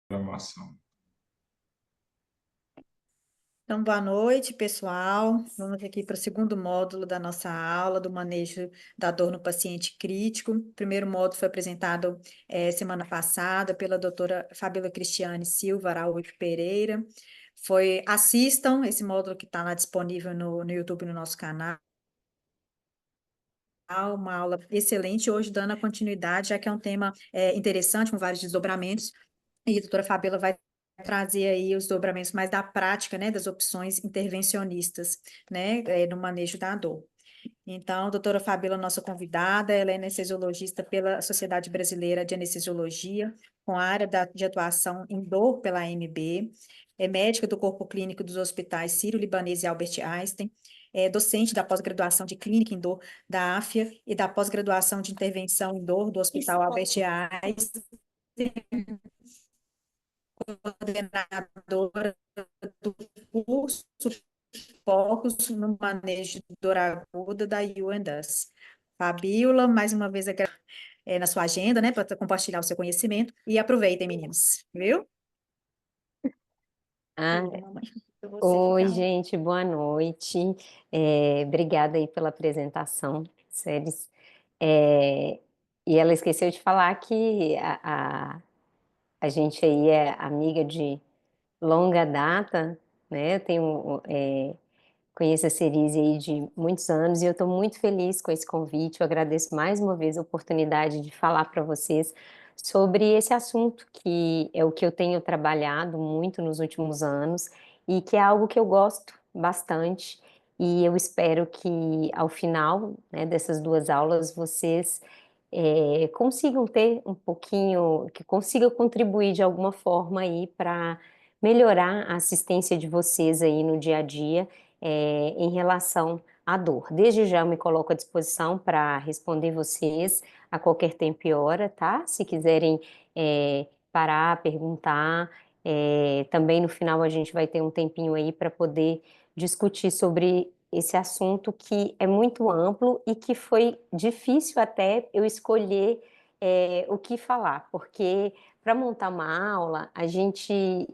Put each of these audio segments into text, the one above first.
Programação. Então, boa noite, pessoal. Vamos aqui para o segundo módulo da nossa aula do manejo da dor no paciente crítico. O primeiro módulo foi apresentado semana passada pela doutora Fabíola Cristiane Silva Araújo Pereira. Assistam esse módulo que está lá disponível no YouTube, no nosso canal. Uma aula excelente, hoje dando a continuidade, já que é um tema interessante, com vários desdobramentos, e a doutora Fabíola vai trazer aí os desdobramentos mais da prática, né, das opções intervencionistas, né, no manejo da dor. Então, a doutora Fabíola, nossa convidada, ela é anestesiologista pela Sociedade Brasileira de Anestesiologia, com a área de atuação em dor pela AMB, é médica do Corpo Clínico dos Hospitais Sírio-Libanês e Albert Einstein, é docente da pós-graduação de Clínica em Dor da AFIA e da pós-graduação de Intervenção em Dor do Hospital Albert Einstein, coordenadora do curso Focos no Manejo de Dor Aguda da UNDUS. Fabíola, mais uma vez aqui na sua agenda, né, para compartilhar o seu conhecimento. E aproveitem, meninos, viu? Ah, Oi, mamãe. Você oi, fica... gente, boa noite. Obrigada aí pela apresentação, Séries. É, e ela esqueceu de falar que a gente aí é amiga de longa data, né? Eu conheço a Cerise aí de muitos anos e eu estou muito feliz com esse convite. Eu agradeço mais uma vez a oportunidade de falar para vocês sobre esse assunto que é o que eu tenho trabalhado muito nos últimos anos e que é algo que eu gosto bastante. E eu espero que ao final, né, dessas duas aulas vocês consigam ter um pouquinho, que consigam contribuir de alguma forma aí para melhorar a assistência de vocês aí no dia a dia em relação à dor. Desde já eu me coloco à disposição para responder vocês a qualquer tempo e hora, tá? Se quiserem parar, perguntar. Também no final a gente vai ter um tempinho aí para poder discutir sobre esse assunto que é muito amplo e que foi difícil até eu escolher o que falar, porque para montar uma aula a gente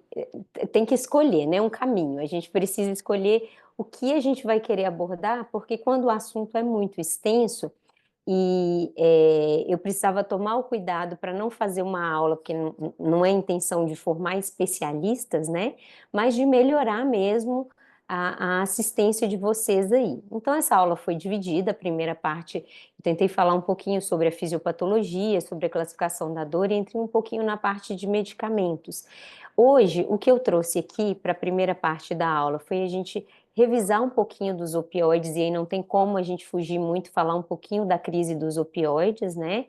tem que escolher, né, um caminho. A gente precisa escolher o que a gente vai querer abordar, porque quando o assunto é muito extenso e eu precisava tomar o cuidado para não fazer uma aula, porque não é intenção de formar especialistas, né? Mas de melhorar mesmo a assistência de vocês aí. Então, essa aula foi dividida. A primeira parte, eu tentei falar um pouquinho sobre a fisiopatologia, sobre a classificação da dor, e entrei um pouquinho na parte de medicamentos. Hoje, o que eu trouxe aqui para a primeira parte da aula foi a gente revisar um pouquinho dos opioides, e aí não tem como a gente fugir muito, falar um pouquinho da crise dos opioides, né?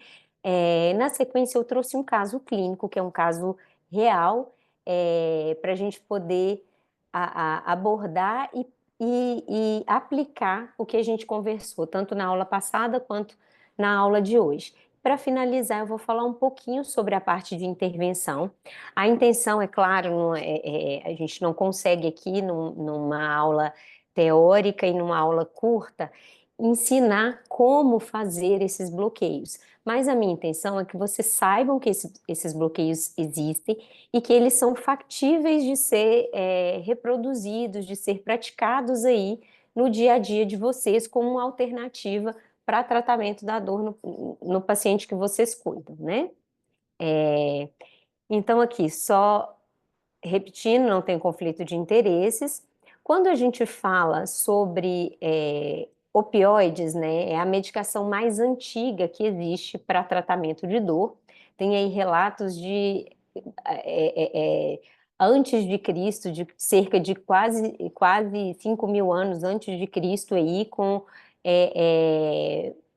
Na sequência, eu trouxe um caso clínico, que é um caso real, para a gente poder abordar e aplicar o que a gente conversou, tanto na aula passada quanto na aula de hoje. Para finalizar, eu vou falar um pouquinho sobre a parte de intervenção. A intenção, é claro, a gente não consegue aqui, numa aula teórica e numa aula curta, ensinar como fazer esses bloqueios. Mas a minha intenção é que vocês saibam que esses bloqueios existem e que eles são factíveis de ser reproduzidos, de ser praticados aí no dia a dia de vocês como uma alternativa para tratamento da dor no paciente que vocês cuidam, né? Então, aqui, só repetindo, não tem conflito de interesses. Quando a gente fala sobre opioides, né, é a medicação mais antiga que existe para tratamento de dor. Tem aí relatos de antes de Cristo, de cerca de quase 5.000 anos antes de Cristo, aí, com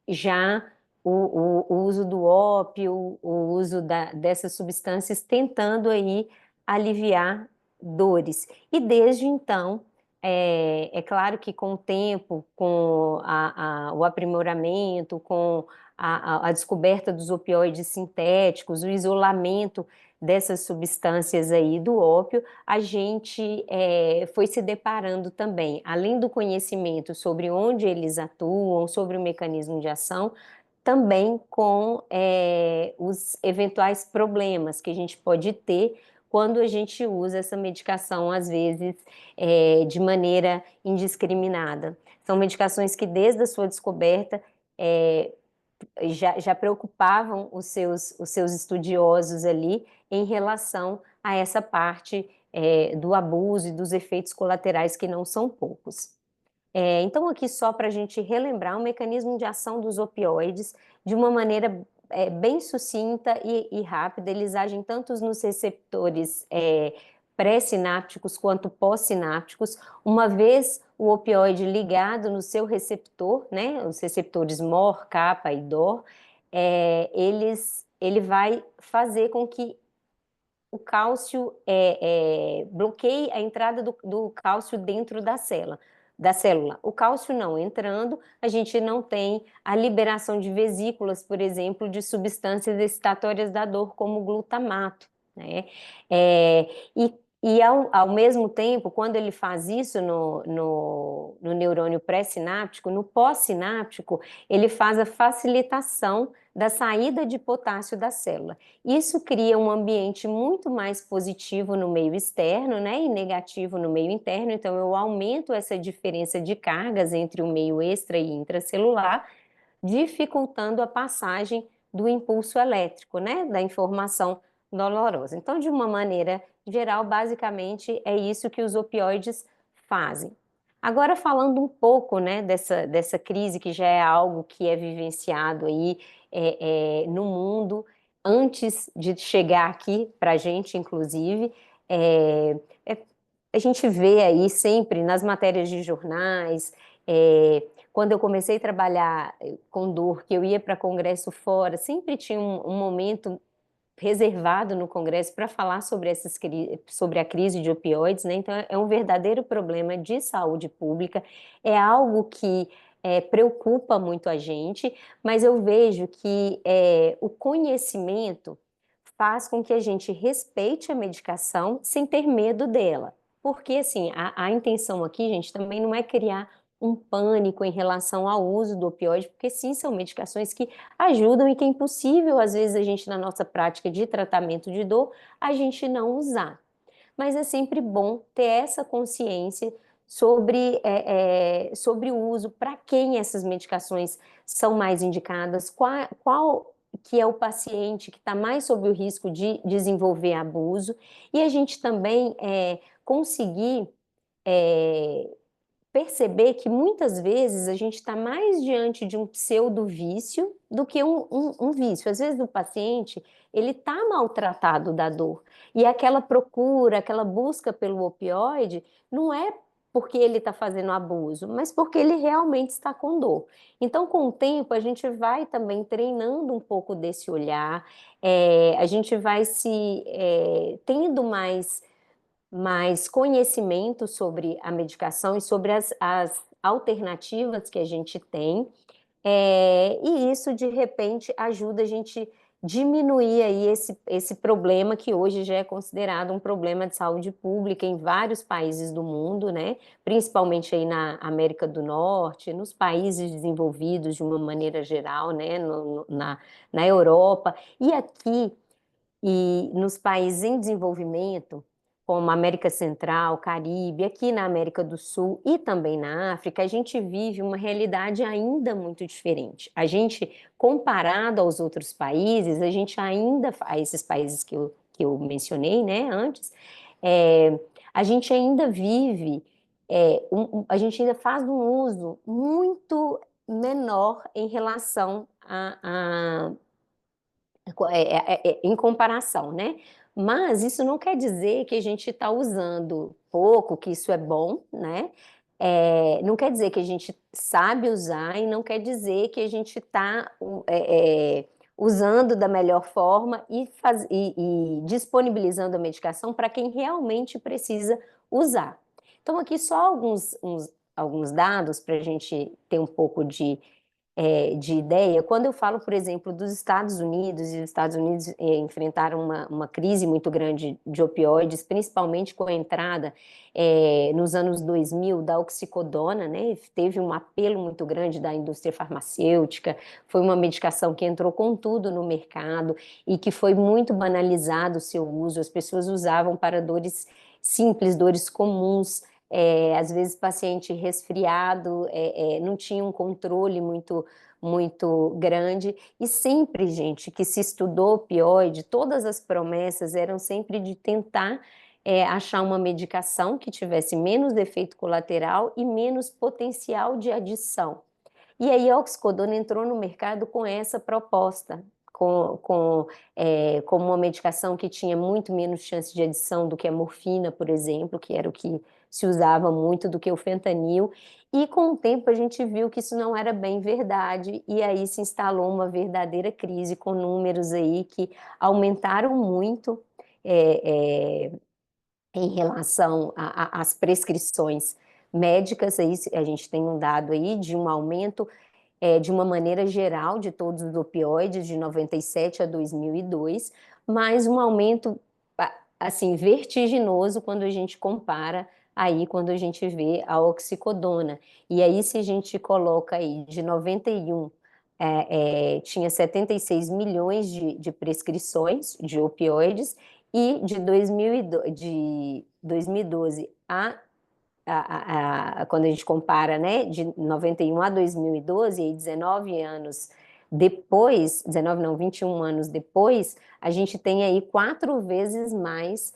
já o uso do ópio, o uso dessas substâncias, tentando aí aliviar dores. E desde então, é claro que com o tempo, com o aprimoramento, com a descoberta dos opioides sintéticos, o isolamento dessas substâncias aí do ópio, a gente foi se deparando também, além do conhecimento sobre onde eles atuam, sobre o mecanismo de ação, também com os eventuais problemas que a gente pode ter quando a gente usa essa medicação, às vezes, de maneira indiscriminada. São medicações que, desde a sua descoberta, é, já preocupavam os seus estudiosos ali em relação a essa parte do abuso e dos efeitos colaterais que não são poucos. Então, aqui só para a gente relembrar o mecanismo de ação dos opioides de uma maneira bem sucinta e rápida. Eles agem tanto nos receptores pré-sinápticos quanto pós-sinápticos. Uma vez o opioide ligado no seu receptor, né, os receptores MOR, kappa e DOR, ele vai fazer com que o cálcio bloqueie a entrada do cálcio dentro da célula. O cálcio não entrando, a gente não tem a liberação de vesículas, por exemplo, de substâncias excitatórias da dor, como o glutamato, né? E, ao mesmo tempo, quando ele faz isso no neurônio pré-sináptico, no pós-sináptico, ele faz a facilitação da saída de potássio da célula. Isso cria um ambiente muito mais positivo no meio externo, né, e negativo no meio interno. Então, eu aumento essa diferença de cargas entre o meio extra e intracelular, dificultando a passagem do impulso elétrico, né, da informação dolorosa. Então, de uma maneira geral, basicamente, é isso que os opioides fazem. Agora, falando um pouco, né, dessa crise, que já é algo que é vivenciado aí no mundo, antes de chegar aqui para a gente, inclusive, é, é, a gente vê aí sempre nas matérias de jornais, quando eu comecei a trabalhar com dor, que eu ia para congresso fora, sempre tinha um momento reservado no Congresso para falar sobre a crise de opioides, né? Então, é um verdadeiro problema de saúde pública, é algo que preocupa muito a gente, mas eu vejo que o conhecimento faz com que a gente respeite a medicação sem ter medo dela. Porque, assim, a intenção aqui, gente, também não é criar um pânico em relação ao uso do opioide, porque sim, são medicações que ajudam e que é impossível, às vezes, a gente, na nossa prática de tratamento de dor, a gente não usar. Mas é sempre bom ter essa consciência sobre o uso, para quem essas medicações são mais indicadas, qual que é o paciente que está mais sob o risco de desenvolver abuso, e a gente também conseguir é, perceber que muitas vezes a gente está mais diante de um pseudo-vício do que um vício. Às vezes o paciente, ele está maltratado da dor, e aquela procura, aquela busca pelo opioide, não é porque ele está fazendo abuso, mas porque ele realmente está com dor. Então, com o tempo, a gente vai também treinando um pouco desse olhar, a gente vai tendo mais conhecimento sobre a medicação e sobre as alternativas que a gente tem, e isso, de repente, ajuda a gente diminuir aí esse problema que hoje já é considerado um problema de saúde pública em vários países do mundo, né? Principalmente aí na América do Norte, nos países desenvolvidos de uma maneira geral, né? Na Europa. E aqui, e nos países em desenvolvimento, como América Central, Caribe, aqui na América do Sul e também na África, a gente vive uma realidade ainda muito diferente. A gente, comparado aos outros países, a gente ainda, a esses países que eu mencionei, né, antes, a gente ainda vive, a gente ainda faz um uso muito menor em relação em comparação, né? Mas isso não quer dizer que a gente está usando pouco, que isso é bom, né? Não quer dizer que a gente sabe usar e não quer dizer que a gente está usando da melhor forma e disponibilizando a medicação para quem realmente precisa usar. Então, aqui só alguns dados para a gente ter um pouco de ideia, quando eu falo, por exemplo, dos Estados Unidos, e os Estados Unidos enfrentaram uma crise muito grande de opioides, principalmente com a entrada nos anos 2000 da oxicodona, né? Teve um apelo muito grande da indústria farmacêutica, foi uma medicação que entrou com tudo no mercado e que foi muito banalizado o seu uso, as pessoas usavam para dores simples, dores comuns, às vezes paciente resfriado, não tinha um controle muito grande, e sempre, gente, que se estudou opioide, todas as promessas eram sempre de tentar achar uma medicação que tivesse menos efeito colateral e menos potencial de adição. E aí a oxicodona entrou no mercado com essa proposta, como uma medicação que tinha muito menos chance de adição do que a morfina, por exemplo, que era o que se usava muito, do que o fentanil. E com o tempo a gente viu que isso não era bem verdade, e aí se instalou uma verdadeira crise com números aí que aumentaram muito é, em relação às prescrições médicas. Aí a gente tem um dado aí de um aumento de uma maneira geral de todos os opioides de 97 a 2002, mas um aumento assim vertiginoso quando a gente compara aí quando a gente vê a oxicodona. E aí se a gente coloca aí de 91 tinha 76 milhões de prescrições de opioides, e de 2012 quando a gente compara, né, de 91 a 2012, e 19 anos depois, 19 não, 21 anos depois, a gente tem aí 4 vezes mais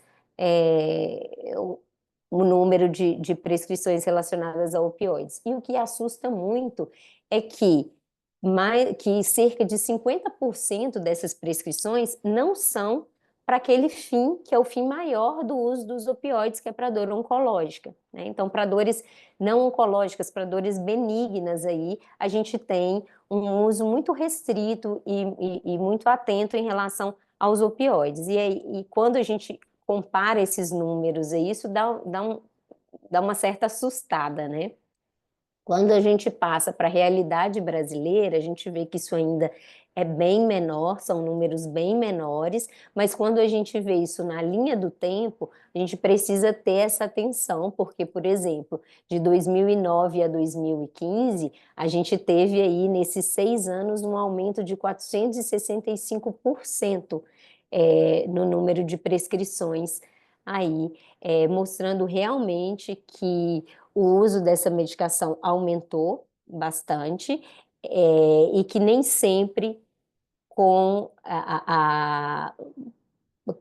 o número de prescrições relacionadas a opioides. E o que assusta muito é que cerca de 50% dessas prescrições não são para aquele fim que é o fim maior do uso dos opioides, que é para dor oncológica, né? Então, para dores não oncológicas, para dores benignas aí, a gente tem um uso muito restrito e muito atento em relação aos opioides. E quando a gente compara esses números aí, isso dá uma certa assustada, né? Quando a gente passa para a realidade brasileira, a gente vê que isso ainda é bem menor, são números bem menores, mas quando a gente vê isso na linha do tempo, a gente precisa ter essa atenção, porque, por exemplo, de 2009 a 2015, a gente teve aí, nesses 6 anos, um aumento de 465% no número de prescrições aí, mostrando realmente que o uso dessa medicação aumentou bastante, e que nem sempre com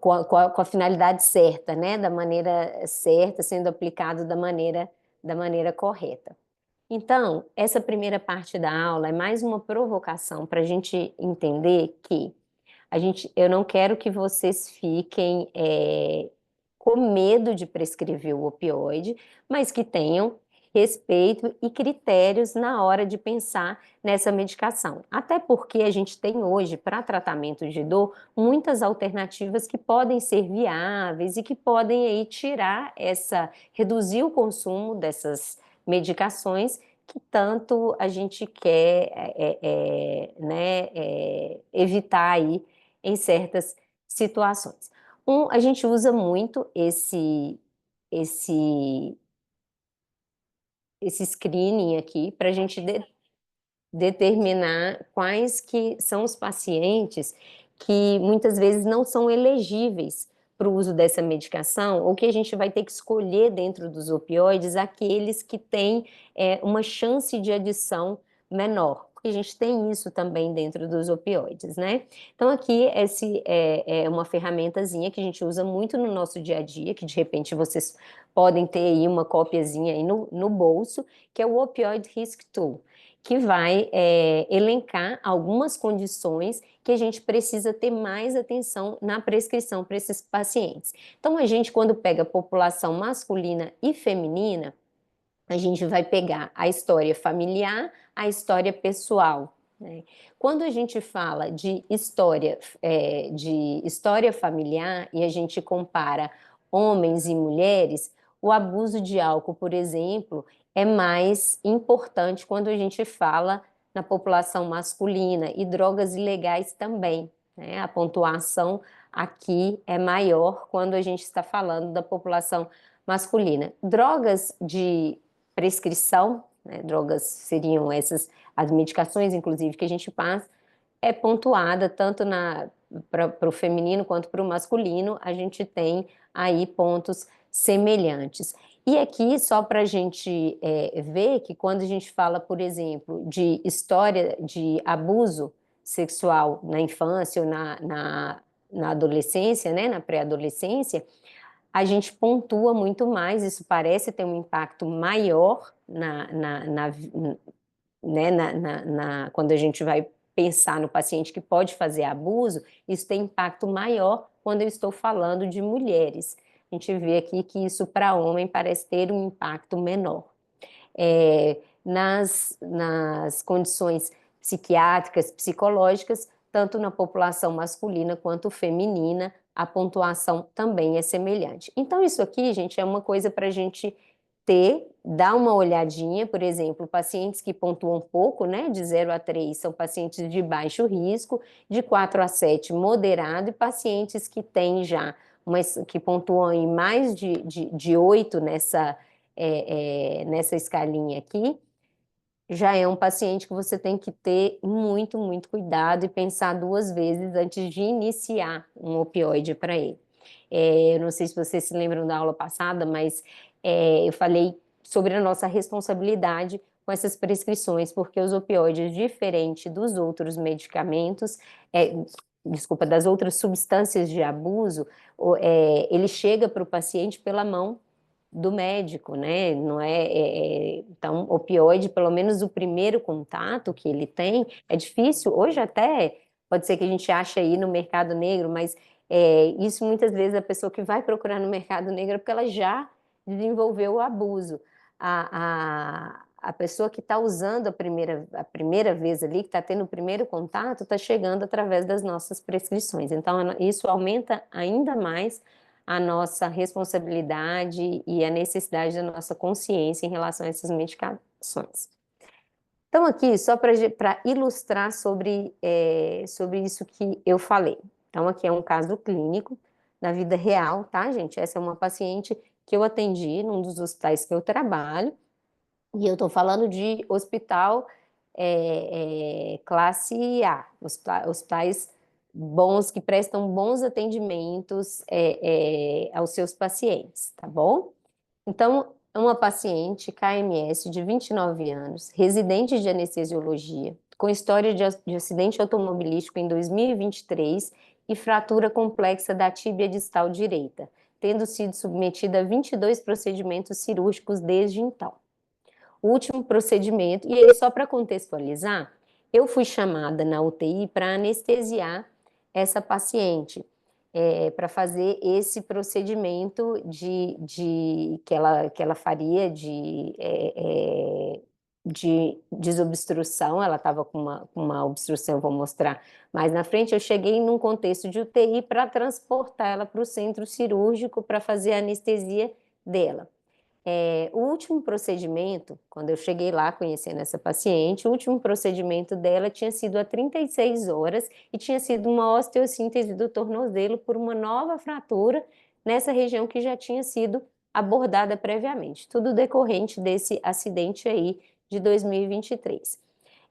com a finalidade certa, né? Da maneira certa, sendo aplicado da maneira correta. Então, essa primeira parte da aula é mais uma provocação para a gente entender que eu não quero que vocês fiquem com medo de prescrever o opioide, mas que tenham respeito e critérios na hora de pensar nessa medicação. Até porque a gente tem hoje, para tratamento de dor, muitas alternativas que podem ser viáveis e que podem aí reduzir o consumo dessas medicações que tanto a gente quer né, evitar aí em certas situações. A gente usa muito esse, esse screening aqui para a gente determinar quais que são os pacientes que muitas vezes não são elegíveis para o uso dessa medicação, ou que a gente vai ter que escolher dentro dos opioides aqueles que têm uma chance de adição menor, porque a gente tem isso também dentro dos opioides, né? Então aqui esse é uma ferramentazinha que a gente usa muito no nosso dia a dia, que de repente vocês podem ter aí uma copiazinha aí no bolso, que é o Opioid Risk Tool, que vai elencar algumas condições que a gente precisa ter mais atenção na prescrição para esses pacientes. Então, a gente, quando pega a população masculina e feminina, a gente vai pegar a história familiar, a história pessoal, né? Quando a gente fala de história familiar e a gente compara homens e mulheres, o abuso de álcool, por exemplo, é mais importante quando a gente fala na população masculina e drogas ilegais também, né? A pontuação aqui é maior quando a gente está falando da população masculina. Drogas de prescrição, né? Drogas seriam essas, as medicações, inclusive, que a gente passa, é pontuada tanto para o feminino quanto para o masculino, a gente tem aí pontos semelhantes. E aqui, só para a gente ver que quando a gente fala, por exemplo, de história de abuso sexual na infância ou na adolescência, né, na pré-adolescência, a gente pontua muito mais, isso parece ter um impacto maior né, quando a gente vai pensar no paciente que pode fazer abuso, isso tem impacto maior quando eu estou falando de mulheres. A gente vê aqui que isso para homem parece ter um impacto menor. Nas condições psiquiátricas, psicológicas, tanto na população masculina quanto feminina, a pontuação também é semelhante. Então, isso aqui, gente, é uma coisa para a gente dar uma olhadinha, por exemplo, pacientes que pontuam pouco, né, de 0 a 3, são pacientes de baixo risco, de 4 a 7, moderado, e pacientes que têm já, que pontuam em mais de 8 nessa escalinha aqui, já é um paciente que você tem que ter muito, muito cuidado e pensar 2 vezes antes de iniciar um opioide para ele. Eu não sei se vocês se lembram da aula passada, mas eu falei sobre a nossa responsabilidade com essas prescrições, porque os opioides, diferente dos outros medicamentos, desculpa, das outras substâncias de abuso, ele chega para o paciente pela mão do médico, né? Não então, opioide, pelo menos o primeiro contato que ele tem, é difícil. Hoje até pode ser que a gente ache aí no mercado negro, mas isso muitas vezes a pessoa que vai procurar no mercado negro é porque ela já desenvolveu o abuso. A pessoa que está usando a primeira vez ali, que está tendo o primeiro contato, está chegando através das nossas prescrições. Então, isso aumenta ainda mais a nossa responsabilidade e a necessidade da nossa consciência em relação a essas medicações. Então, aqui, só para ilustrar sobre isso que eu falei. Então, aqui é um caso clínico, na vida real, tá, gente? Essa é uma paciente que eu atendi num dos hospitais que eu trabalho, e eu estou falando de hospital classe A, hospitais bons, que prestam bons atendimentos aos seus pacientes, tá bom? Então, é uma paciente KMS de 29 anos, residente de anestesiologia, com história de acidente automobilístico em 2023 e fratura complexa da tíbia distal direita, tendo sido submetida a 22 procedimentos cirúrgicos desde então. O último procedimento, e aí só para contextualizar, eu fui chamada na UTI para anestesiar essa paciente, para fazer esse procedimento que ela faria de desobstrução. Ela estava com uma obstrução, vou mostrar mais na frente. Eu cheguei num contexto de UTI para transportar ela para o centro cirúrgico para fazer a anestesia dela. O último procedimento, quando eu cheguei lá conhecendo essa paciente, o último procedimento dela tinha sido há 36 horas e tinha sido uma osteossíntese do tornozelo por uma nova fratura nessa região que já tinha sido abordada previamente, tudo decorrente desse acidente aí de 2023.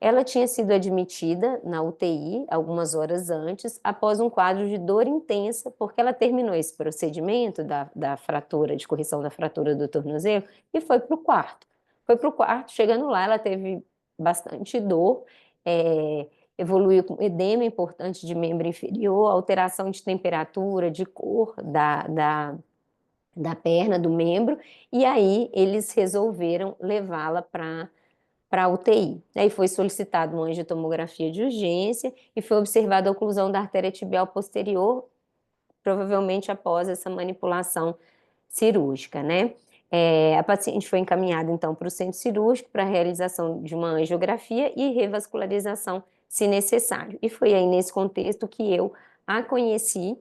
Ela tinha sido admitida na UTI algumas horas antes, após um quadro de dor intensa, porque ela terminou esse procedimento da fratura, de correção da fratura do tornozelo, e foi para o quarto. Foi para o quarto, chegando lá, ela teve bastante dor, evoluiu com edema importante de membro inferior, alteração de temperatura, de cor da perna, do membro, e aí eles resolveram levá-la para a UTI. Aí foi solicitado uma angiotomografia de urgência e foi observada a oclusão da artéria tibial posterior, provavelmente após essa manipulação cirúrgica, né? A paciente foi encaminhada, então, para o centro cirúrgico para a realização de uma angiografia e revascularização, se necessário. E foi aí nesse contexto que eu a conheci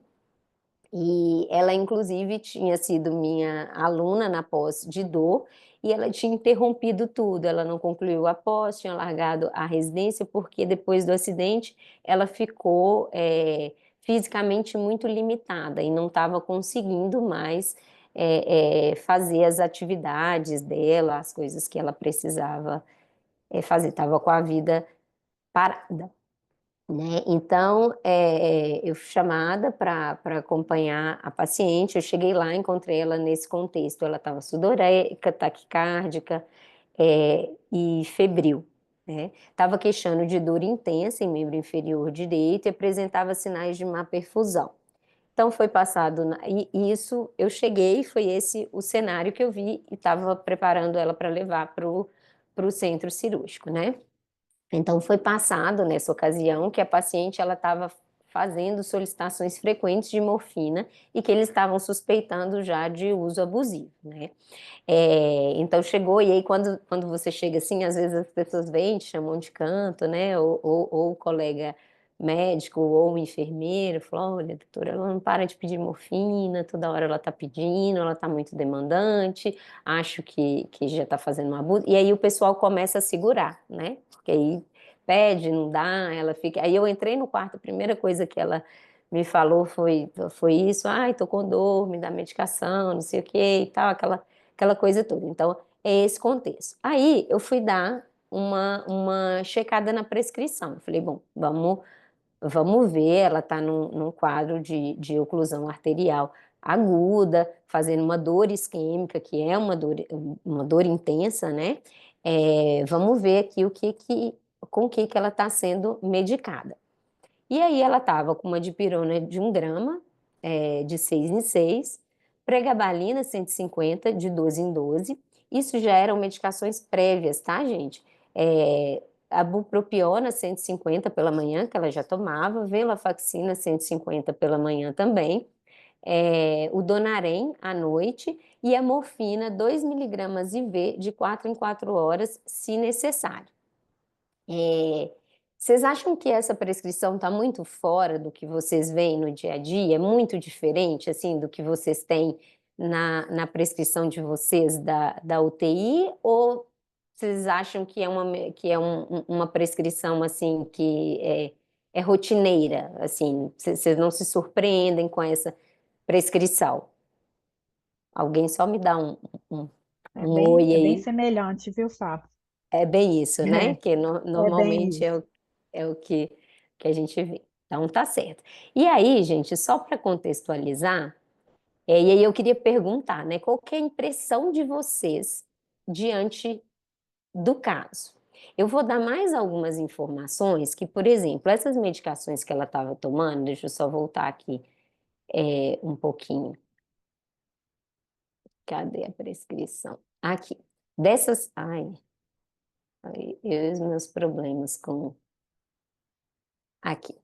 E ela, inclusive, tinha sido minha aluna na pós de dor e ela tinha interrompido tudo. Ela não concluiu a pós, tinha largado a residência, porque depois do acidente ela ficou fisicamente muito limitada e não estava conseguindo mais fazer as atividades dela, as coisas que ela precisava fazer. Estava com a vida parada, né? Então, eu fui chamada para acompanhar a paciente. Eu cheguei lá, encontrei ela nesse contexto. Ela estava sudoreica, taquicárdica, e febril, né? Estava queixando de dor intensa em membro inferior direito e apresentava sinais de má perfusão. Então, foi passado, e isso, eu cheguei, foi esse o cenário que eu vi e estava preparando ela para levar para o centro cirúrgico, né? Então, foi passado nessa ocasião que a paciente ela estava fazendo solicitações frequentes de morfina e que eles estavam suspeitando já de uso abusivo, né? Então chegou, e aí quando você chega assim, às vezes as pessoas vêm, te chamam de canto, né? Ou o colega médico ou o enfermeiro falou: olha, doutora, ela não para de pedir morfina, toda hora ela está pedindo, ela está muito demandante, acho que já está fazendo um abuso. E aí o pessoal começa a segurar, né? Porque aí pede, não dá, ela fica. Aí eu entrei no quarto, a primeira coisa que ela me falou foi isso: ai, tô com dor, me dá medicação, não sei o que e tal, aquela coisa toda. Então, é esse contexto. Aí, eu fui dar uma checada na prescrição. Eu falei, bom, vamos ver, ela está num quadro de oclusão arterial aguda, fazendo uma dor isquêmica, que é uma dor intensa, né? Vamos ver aqui com o que ela está sendo medicada. E aí ela estava com uma dipirona de 1 grama, de 6 em 6, pregabalina 150, de 12 em 12. Isso já eram medicações prévias, tá, gente? A bupropiona 150 pela manhã, que ela já tomava, venlafaxina 150 pela manhã também, o Donarém à noite e a morfina 2 miligramas IV de 4 em 4 horas, se necessário. É, Vocês acham que essa prescrição está muito fora do que vocês veem no dia a dia? É muito diferente, assim, do que vocês têm na prescrição de vocês da UTI? Ou vocês acham que uma prescrição, assim, que é rotineira? Assim, vocês não se surpreendem com essa prescrição? Alguém só me dá um, um oi É bem aí. semelhante, viu, Fábio? É bem isso, né? Que É bem normalmente isso. é o que a gente vê. Então, tá certo. E aí, gente, só para contextualizar, e aí eu queria perguntar, né? Qual que é a impressão de vocês diante do caso? Eu vou dar mais algumas informações que, por exemplo, essas medicações que ela estava tomando, deixa eu só voltar aqui um pouquinho. Cadê a prescrição? Aqui. Dessas. Ai, eu e os meus problemas com. Aqui.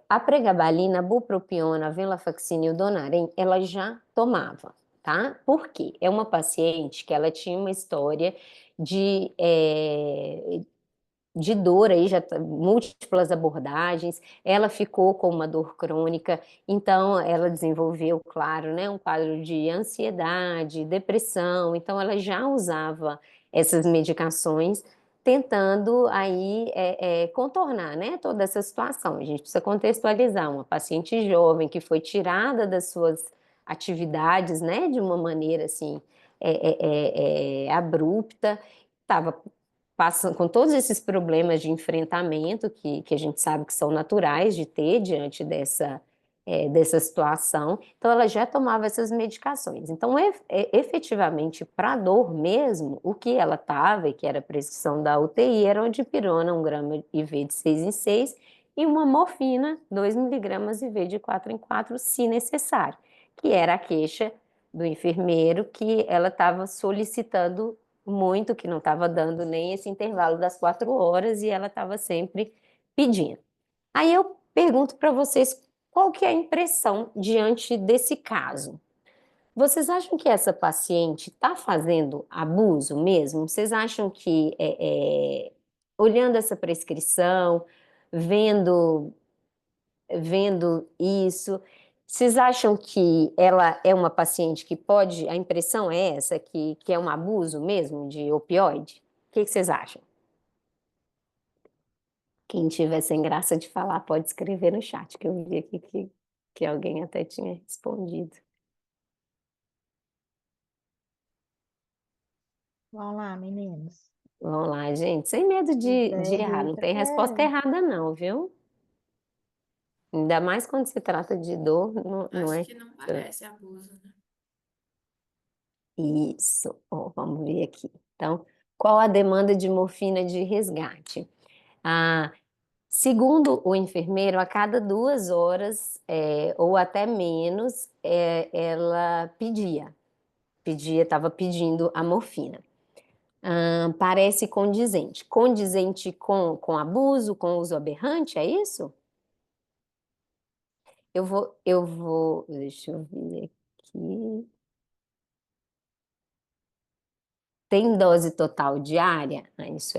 A pregabalina, a bupropiona, a venlafaxina e o Donarém, ela já tomava, tá? Por quê? É uma paciente que ela tinha uma história de, de dor aí, múltiplas abordagens, ela ficou com uma dor crônica, então ela desenvolveu, claro, né, um quadro de ansiedade, depressão, então ela já usava essas medicações, tentando aí contornar, né, toda essa situação. A gente precisa contextualizar uma paciente jovem que foi tirada das suas atividades, né, de uma maneira assim abrupta, estava passam com todos esses problemas de enfrentamento que a gente sabe que são naturais de ter diante dessa situação. Então, ela já tomava essas medicações. Então, efetivamente, para dor mesmo, o que ela estava, e que era a prescrição da UTI, era uma dipirona, 1 grama IV de 6 em 6, e uma morfina, 2 miligramas IV de 4 em 4, se necessário, que era a queixa do enfermeiro que ela estava solicitando muito, que não estava dando nem esse intervalo das 4 horas e ela estava sempre pedindo. Aí eu pergunto para vocês qual que é a impressão diante desse caso. Vocês acham que essa paciente está fazendo abuso mesmo? Vocês acham que, olhando essa prescrição, vendo isso, Vocês acham que ela é uma paciente que pode, a impressão é essa, que é um abuso mesmo de opioide? O que vocês acham? Quem tiver sem graça de falar, pode escrever no chat, que eu vi aqui que alguém até tinha respondido. Vamos lá, meninos. Vamos lá, gente, sem medo de errar, não tem resposta errada não, viu? Ainda mais quando se trata de dor, não Acho é? que não parece abuso, né? Isso, ó, vamos ver aqui. Então, qual a demanda de morfina de resgate? Ah, segundo o enfermeiro, a cada 2 horas, ou até menos, ela estava pedindo a morfina. Parece condizente. Condizente com abuso, com uso aberrante, é isso? Deixa eu ver aqui. Tem dose total diária? Isso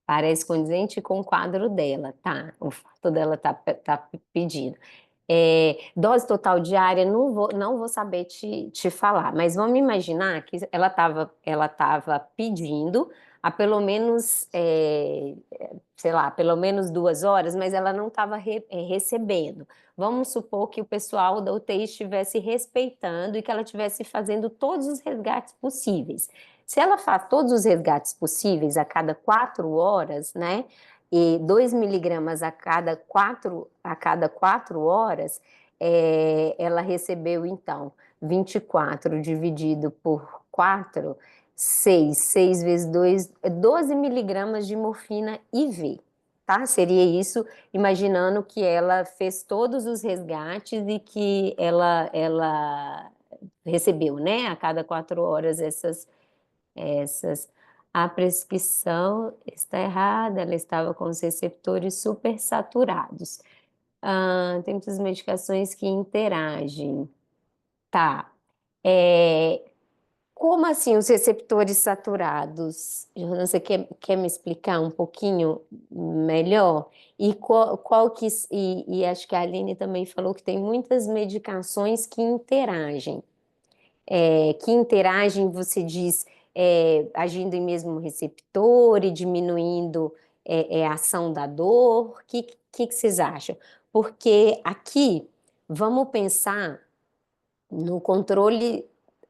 parece condizente com o quadro dela, tá? O fato dela tá pedindo. Dose total diária, não vou saber te falar, mas vamos imaginar que ela tava pedindo há pelo menos, sei lá, pelo menos 2 horas, mas ela não estava recebendo. Vamos supor que o pessoal da UTI estivesse respeitando e que ela estivesse fazendo todos os resgates possíveis. Se ela faz todos os resgates possíveis a cada 4 horas, né? E 2 miligramas a cada quatro horas, ela recebeu, então, 24 dividido por 4, 6 vezes 2, 12 miligramas de morfina IV, tá? Seria isso, imaginando que ela fez todos os resgates e que ela recebeu, né, a cada 4 horas essas. A prescrição está errada, ela estava com os receptores supersaturados. Tem muitas medicações que interagem. Tá. Como assim os receptores saturados? Joana, você quer me explicar um pouquinho melhor? E qual que. E acho que a Aline também falou que tem muitas medicações que interagem. Que interagem, você diz, agindo em mesmo receptor e diminuindo a ação da dor. O que vocês acham? Porque aqui, vamos pensar no controle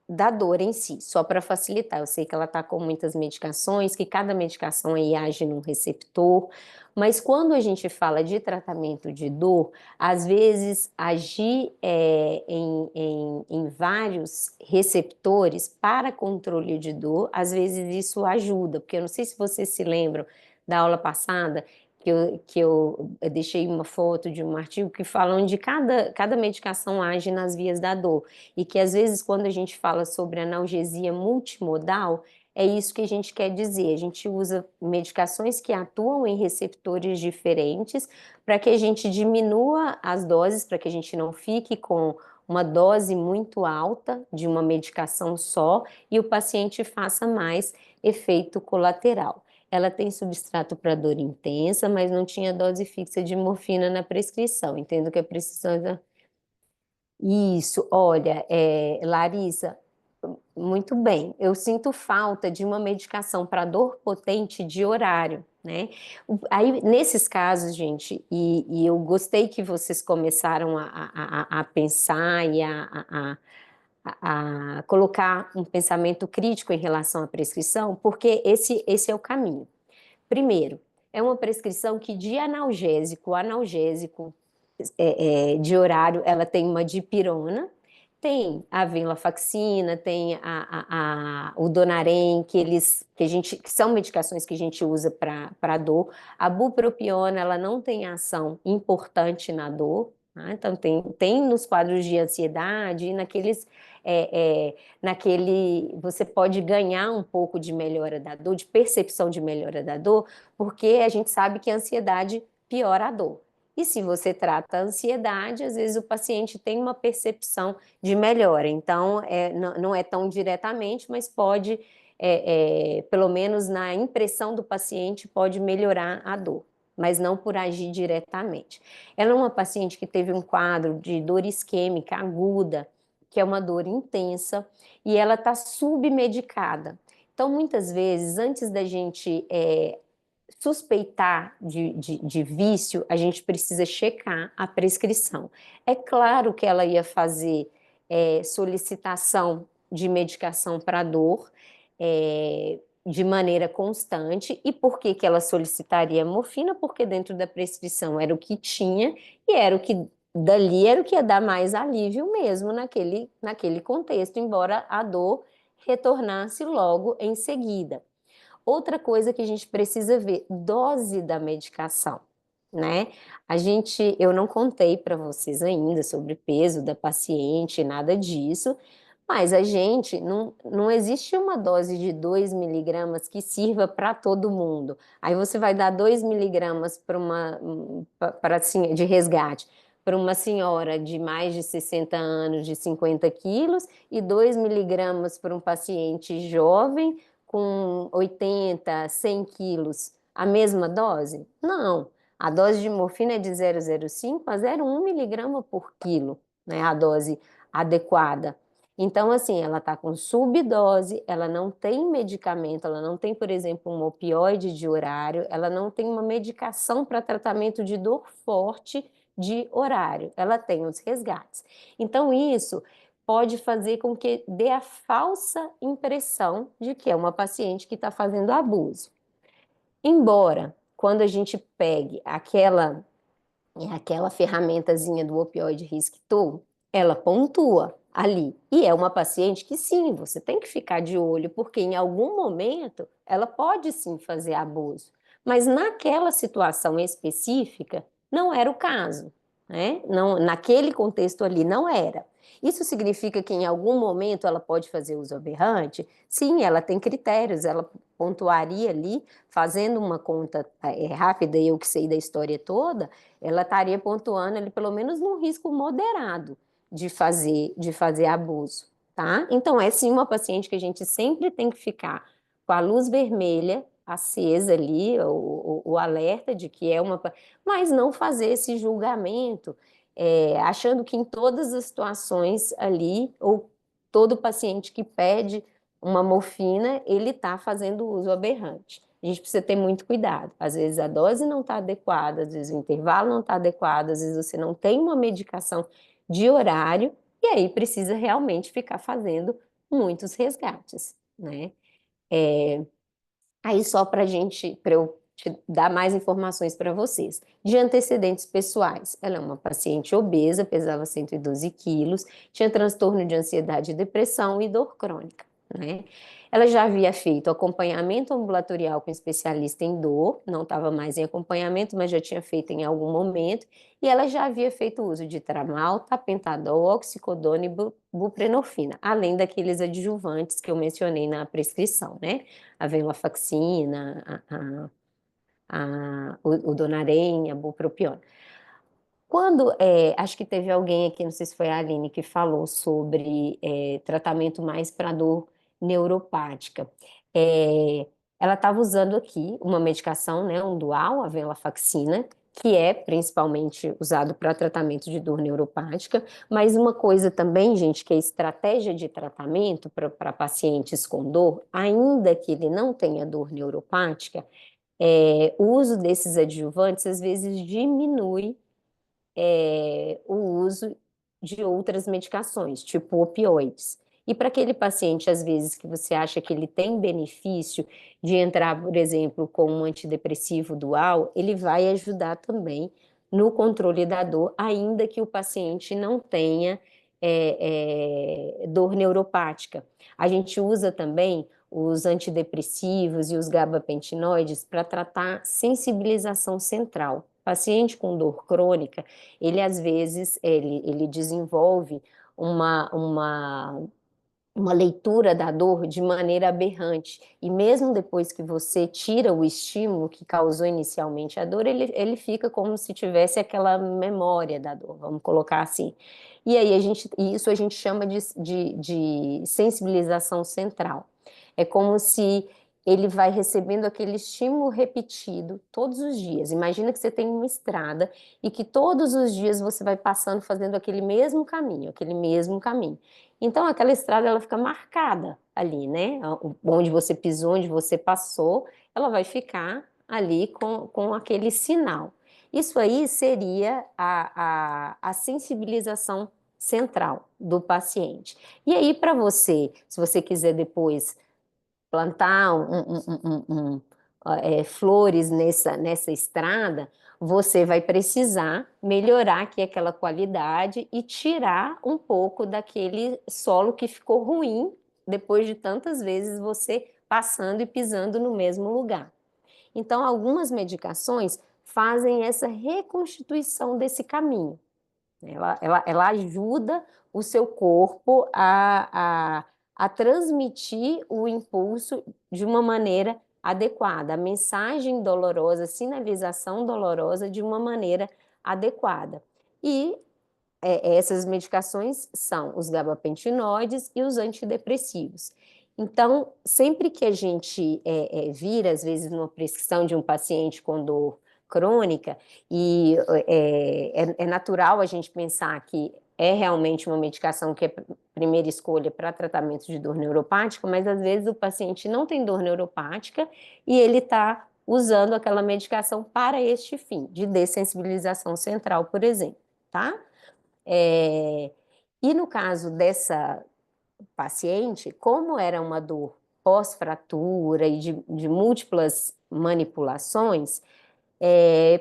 da dor em si, só para facilitar. Eu sei que ela está com muitas medicações, que cada medicação aí age num receptor, mas quando a gente fala de tratamento de dor, às vezes agir em vários receptores para controle de dor, às vezes isso ajuda, porque eu não sei se vocês se lembram da aula passada, que eu deixei uma foto de um artigo que fala onde cada medicação age nas vias da dor, e que às vezes quando a gente fala sobre analgesia multimodal, é isso que a gente quer dizer, a gente usa medicações que atuam em receptores diferentes para que a gente diminua as doses, para que a gente não fique com uma dose muito alta de uma medicação só e o paciente faça mais efeito colateral. Ela tem substrato para dor intensa, mas não tinha dose fixa de morfina na prescrição. Entendo que a prescrição. Isso, olha, Larissa, muito bem. Eu sinto falta de uma medicação para dor potente de horário, né? Aí, nesses casos, gente, e eu gostei que vocês começaram a pensar e a colocar um pensamento crítico em relação à prescrição, porque esse é o caminho. Primeiro, é uma prescrição que de analgésico de horário, ela tem uma dipirona, tem a venlafaxina, tem o Donarém, que são medicações que a gente usa para dor. A bupropiona, ela não tem ação importante na dor, tá? Então tem nos quadros de ansiedade e você pode ganhar um pouco de melhora da dor, de percepção de melhora da dor, porque a gente sabe que a ansiedade piora a dor. E se você trata a ansiedade, às vezes o paciente tem uma percepção de melhora. Então, não é tão diretamente, mas pode, pelo menos na impressão do paciente, pode melhorar a dor, mas não por agir diretamente. Ela é uma paciente que teve um quadro de dor isquêmica aguda, que é uma dor intensa, e ela está submedicada. Então, muitas vezes, antes da gente suspeitar de vício, a gente precisa checar a prescrição. É claro que ela ia fazer solicitação de medicação para dor de maneira constante. E por que que ela solicitaria morfina? Porque dentro da prescrição era o que tinha e era o que dali era o que ia dar mais alívio mesmo naquele contexto, embora a dor retornasse logo em seguida. Outra coisa que a gente precisa ver, dose da medicação, né? Eu não contei para vocês ainda sobre peso da paciente, nada disso, mas não existe uma dose de 2 miligramas que sirva para todo mundo. Aí você vai dar 2 miligramas assim, de resgate para uma senhora de mais de 60 anos, de 50 quilos, e 2 miligramas para um paciente jovem com 80, 100 quilos, a mesma dose? Não. A dose de morfina é de 0,05 a 0,1 miligrama por quilo, né? A dose adequada. Então, assim, ela está com subdose, ela não tem medicamento, ela não tem, por exemplo, um opioide de horário, ela não tem uma medicação para tratamento de dor forte de horário, ela tem os resgates. Então, isso pode fazer com que dê a falsa impressão de que é uma paciente que está fazendo abuso. Embora, quando a gente pegue aquela ferramentazinha do opioide Risk Tool, ela pontua ali. E é uma paciente que sim, você tem que ficar de olho, porque em algum momento ela pode sim fazer abuso. Mas naquela situação específica, não era o caso, né? Não, naquele contexto ali não era. Isso significa que em algum momento ela pode fazer uso aberrante? Sim, ela tem critérios, ela pontuaria ali, fazendo uma conta rápida, eu que sei da história toda, ela estaria pontuando ali pelo menos num risco moderado de fazer abuso, tá? Então, é sim uma paciente que a gente sempre tem que ficar com a luz vermelha acesa ali, o alerta de que é uma... Mas não fazer esse julgamento, achando que em todas as situações ali, ou todo paciente que pede uma morfina, ele está fazendo uso aberrante. A gente precisa ter muito cuidado. Às vezes a dose não está adequada, às vezes o intervalo não está adequado, às vezes você não tem uma medicação de horário, e aí precisa realmente ficar fazendo muitos resgates, né? Aí só para eu te dar mais informações para vocês. De antecedentes pessoais, ela é uma paciente obesa, pesava 112 quilos, tinha transtorno de ansiedade e depressão e dor crônica, né? Ela já havia feito acompanhamento ambulatorial com especialista em dor, não estava mais em acompanhamento, mas já tinha feito em algum momento, e ela já havia feito uso de tramal, tapentadol, oxicodona e buprenorfina, além daqueles adjuvantes que eu mencionei na prescrição, né? A venlafaxina, o Donarém, a bupropiona. Acho que teve alguém aqui, não sei se foi a Aline, que falou sobre tratamento mais para dor neuropática. Ela estava usando aqui uma medicação, né, um dual, a venlafaxina, que é principalmente usado para tratamento de dor neuropática, mas uma coisa também, gente, que é estratégia de tratamento para pacientes com dor, ainda que ele não tenha dor neuropática, o uso desses adjuvantes às vezes diminui o uso de outras medicações, tipo opioides. E para aquele paciente, às vezes, que você acha que ele tem benefício de entrar, por exemplo, com um antidepressivo dual, ele vai ajudar também no controle da dor, ainda que o paciente não tenha dor neuropática. A gente usa também os antidepressivos e os gabapentinoides para tratar sensibilização central. Paciente com dor crônica, ele às vezes ele desenvolve uma leitura da dor de maneira aberrante. E mesmo depois que você tira o estímulo que causou inicialmente a dor, ele fica como se tivesse aquela memória da dor, vamos colocar assim. E aí isso a gente chama de sensibilização central. É como se ele vai recebendo aquele estímulo repetido todos os dias. Imagina que você tem uma estrada e que todos os dias você vai passando fazendo aquele mesmo caminho, aquele mesmo caminho. Então, aquela estrada ela fica marcada ali, né? Onde você pisou, onde você passou, ela vai ficar ali com aquele sinal. Isso aí seria a sensibilização central do paciente. E aí, para você, se você quiser depois plantar flores nessa estrada, você vai precisar melhorar aqui aquela qualidade e tirar um pouco daquele solo que ficou ruim depois de tantas vezes você passando e pisando no mesmo lugar. Então, algumas medicações fazem essa reconstituição desse caminho. Ela ajuda o seu corpo a transmitir o impulso de uma maneira adequada, a mensagem dolorosa, a sinalização dolorosa de uma maneira adequada. E essas medicações são os gabapentinoides e os antidepressivos. Então, sempre que a gente vira, às vezes, numa prescrição de um paciente com dor crônica, e é natural a gente pensar que é realmente uma medicação que é primeira escolha para tratamento de dor neuropática, mas às vezes o paciente não tem dor neuropática e ele está usando aquela medicação para este fim, de dessensibilização central, por exemplo, tá? E no caso dessa paciente, como era uma dor pós-fratura e de múltiplas manipulações,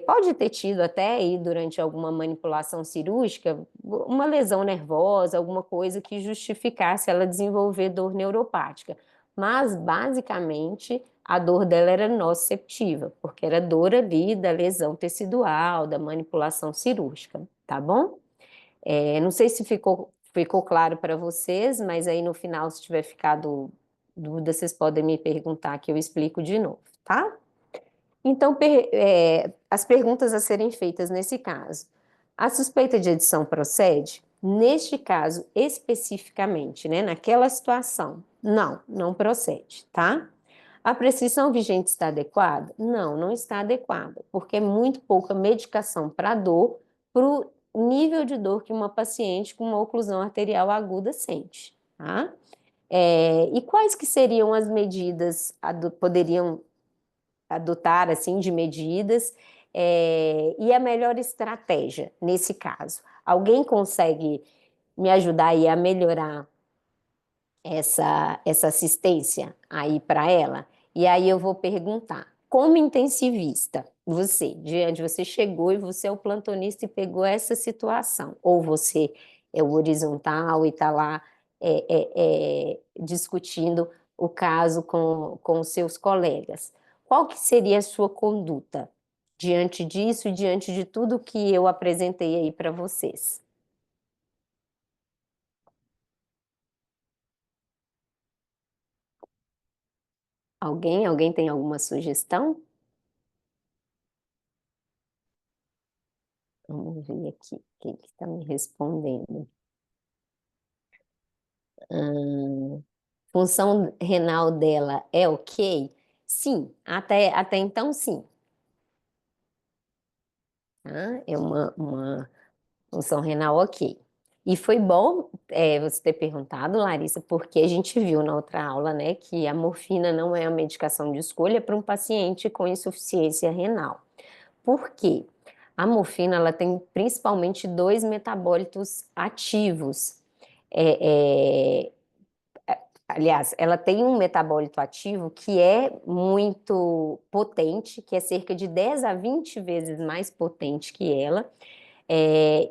pode ter tido até aí durante alguma manipulação cirúrgica uma lesão nervosa, alguma coisa que justificasse ela desenvolver dor neuropática. Mas, basicamente, a dor dela era nociceptiva, porque era dor ali da lesão tecidual, da manipulação cirúrgica, tá bom? Não sei se ficou claro para vocês, mas aí no final, se tiver ficado dúvida, vocês podem me perguntar que eu explico de novo, tá? Então, as perguntas a serem feitas nesse caso. A suspeita de edição procede? Neste caso, especificamente, né, naquela situação, não procede, tá? A prescrição vigente está adequada? Não está adequada, porque é muito pouca medicação para dor, para o nível de dor que uma paciente com uma oclusão arterial aguda sente, tá? E quais que seriam as medidas poderiam adotar, assim, de medidas, e a melhor estratégia nesse caso? Alguém consegue me ajudar aí a melhorar essa assistência aí para ela? E aí eu vou perguntar, como intensivista, você chegou e você é o plantonista e pegou essa situação, ou você é o horizontal e está lá discutindo o caso com os seus colegas. Qual que seria a sua conduta diante disso e diante de tudo que eu apresentei aí para vocês? Alguém tem alguma sugestão? Vamos ver aqui, quem que está me respondendo? Função renal dela é ok? Sim, até então sim. Tá? É uma função renal ok. E foi bom você ter perguntado, Larissa, porque a gente viu na outra aula, né, que a morfina não é a medicação de escolha para um paciente com insuficiência renal. Por quê? A morfina ela tem principalmente dois metabólitos ativos. Aliás, ela tem um metabólito ativo que é muito potente, que é cerca de 10 a 20 vezes mais potente que ela,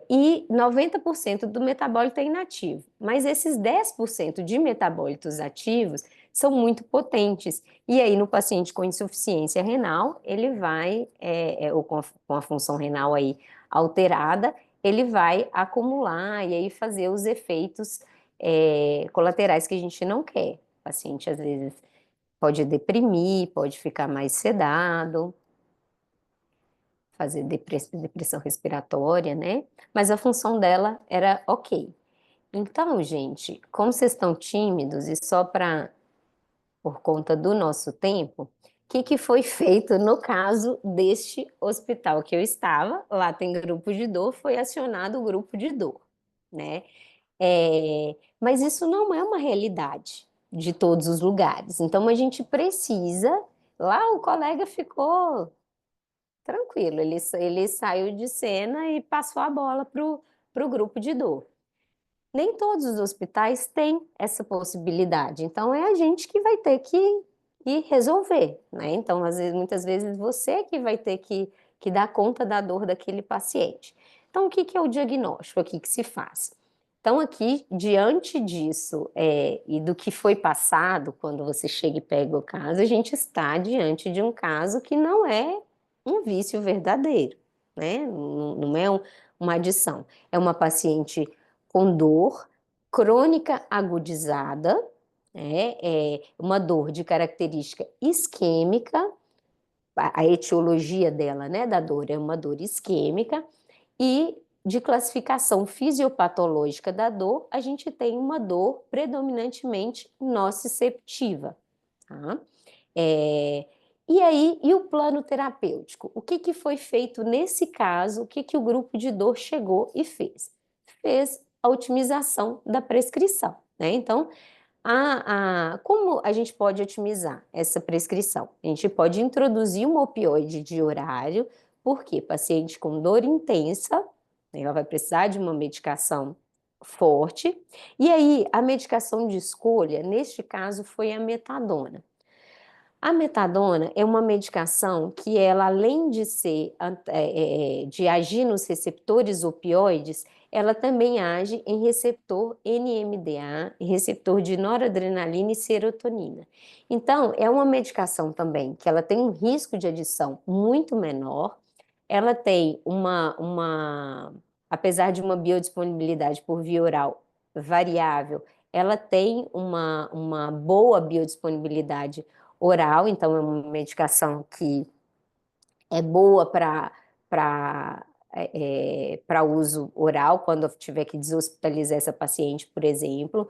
e 90% do metabólito é inativo. Mas esses 10% de metabólitos ativos são muito potentes. E aí, no paciente com insuficiência renal, ele vai, ou com a função renal aí alterada, ele vai acumular e aí fazer os efeitos colaterais que a gente não quer. O paciente, às vezes, pode deprimir, pode ficar mais sedado, fazer depressão respiratória, né? Mas a função dela era ok. Então, gente, como vocês estão tímidos, e só para por conta do nosso tempo, o que foi feito no caso deste hospital que eu estava? Lá tem grupo de dor, foi acionado o grupo de dor, né? Mas isso não é uma realidade de todos os lugares. Então a gente precisa. Lá o colega ficou tranquilo, ele saiu de cena e passou a bola para o grupo de dor. Nem todos os hospitais têm essa possibilidade, então é a gente que vai ter que resolver, né? Então, muitas vezes você que vai ter que dar conta da dor daquele paciente. Então, o que é o diagnóstico aqui que se faz? Então, aqui, diante disso, e do que foi passado, quando você chega e pega o caso, a gente está diante de um caso que não é um vício verdadeiro, né? Não é uma adição. É uma paciente com dor crônica agudizada, né? É uma dor de característica isquêmica, a etiologia dela, né, da dor é uma dor isquêmica, e de classificação fisiopatológica da dor, a gente tem uma dor predominantemente nociceptiva, tá? E aí, e o plano terapêutico? O que foi feito nesse caso? O que o grupo de dor chegou e fez? Fez a otimização da prescrição, né? Então, como a gente pode otimizar essa prescrição? A gente pode introduzir um opioide de horário, porque paciente com dor intensa, né, ela vai precisar de uma medicação forte, e aí a medicação de escolha, neste caso, foi a metadona. A metadona é uma medicação que ela, além de de agir nos receptores opioides, ela também age em receptor NMDA, receptor de noradrenalina e serotonina. Então, é uma medicação também que ela tem um risco de adição muito menor, ela tem apesar de uma biodisponibilidade por via oral variável, ela tem uma boa biodisponibilidade oral, então é uma medicação que é boa para uso oral, quando eu tiver que deshospitalizar essa paciente, por exemplo.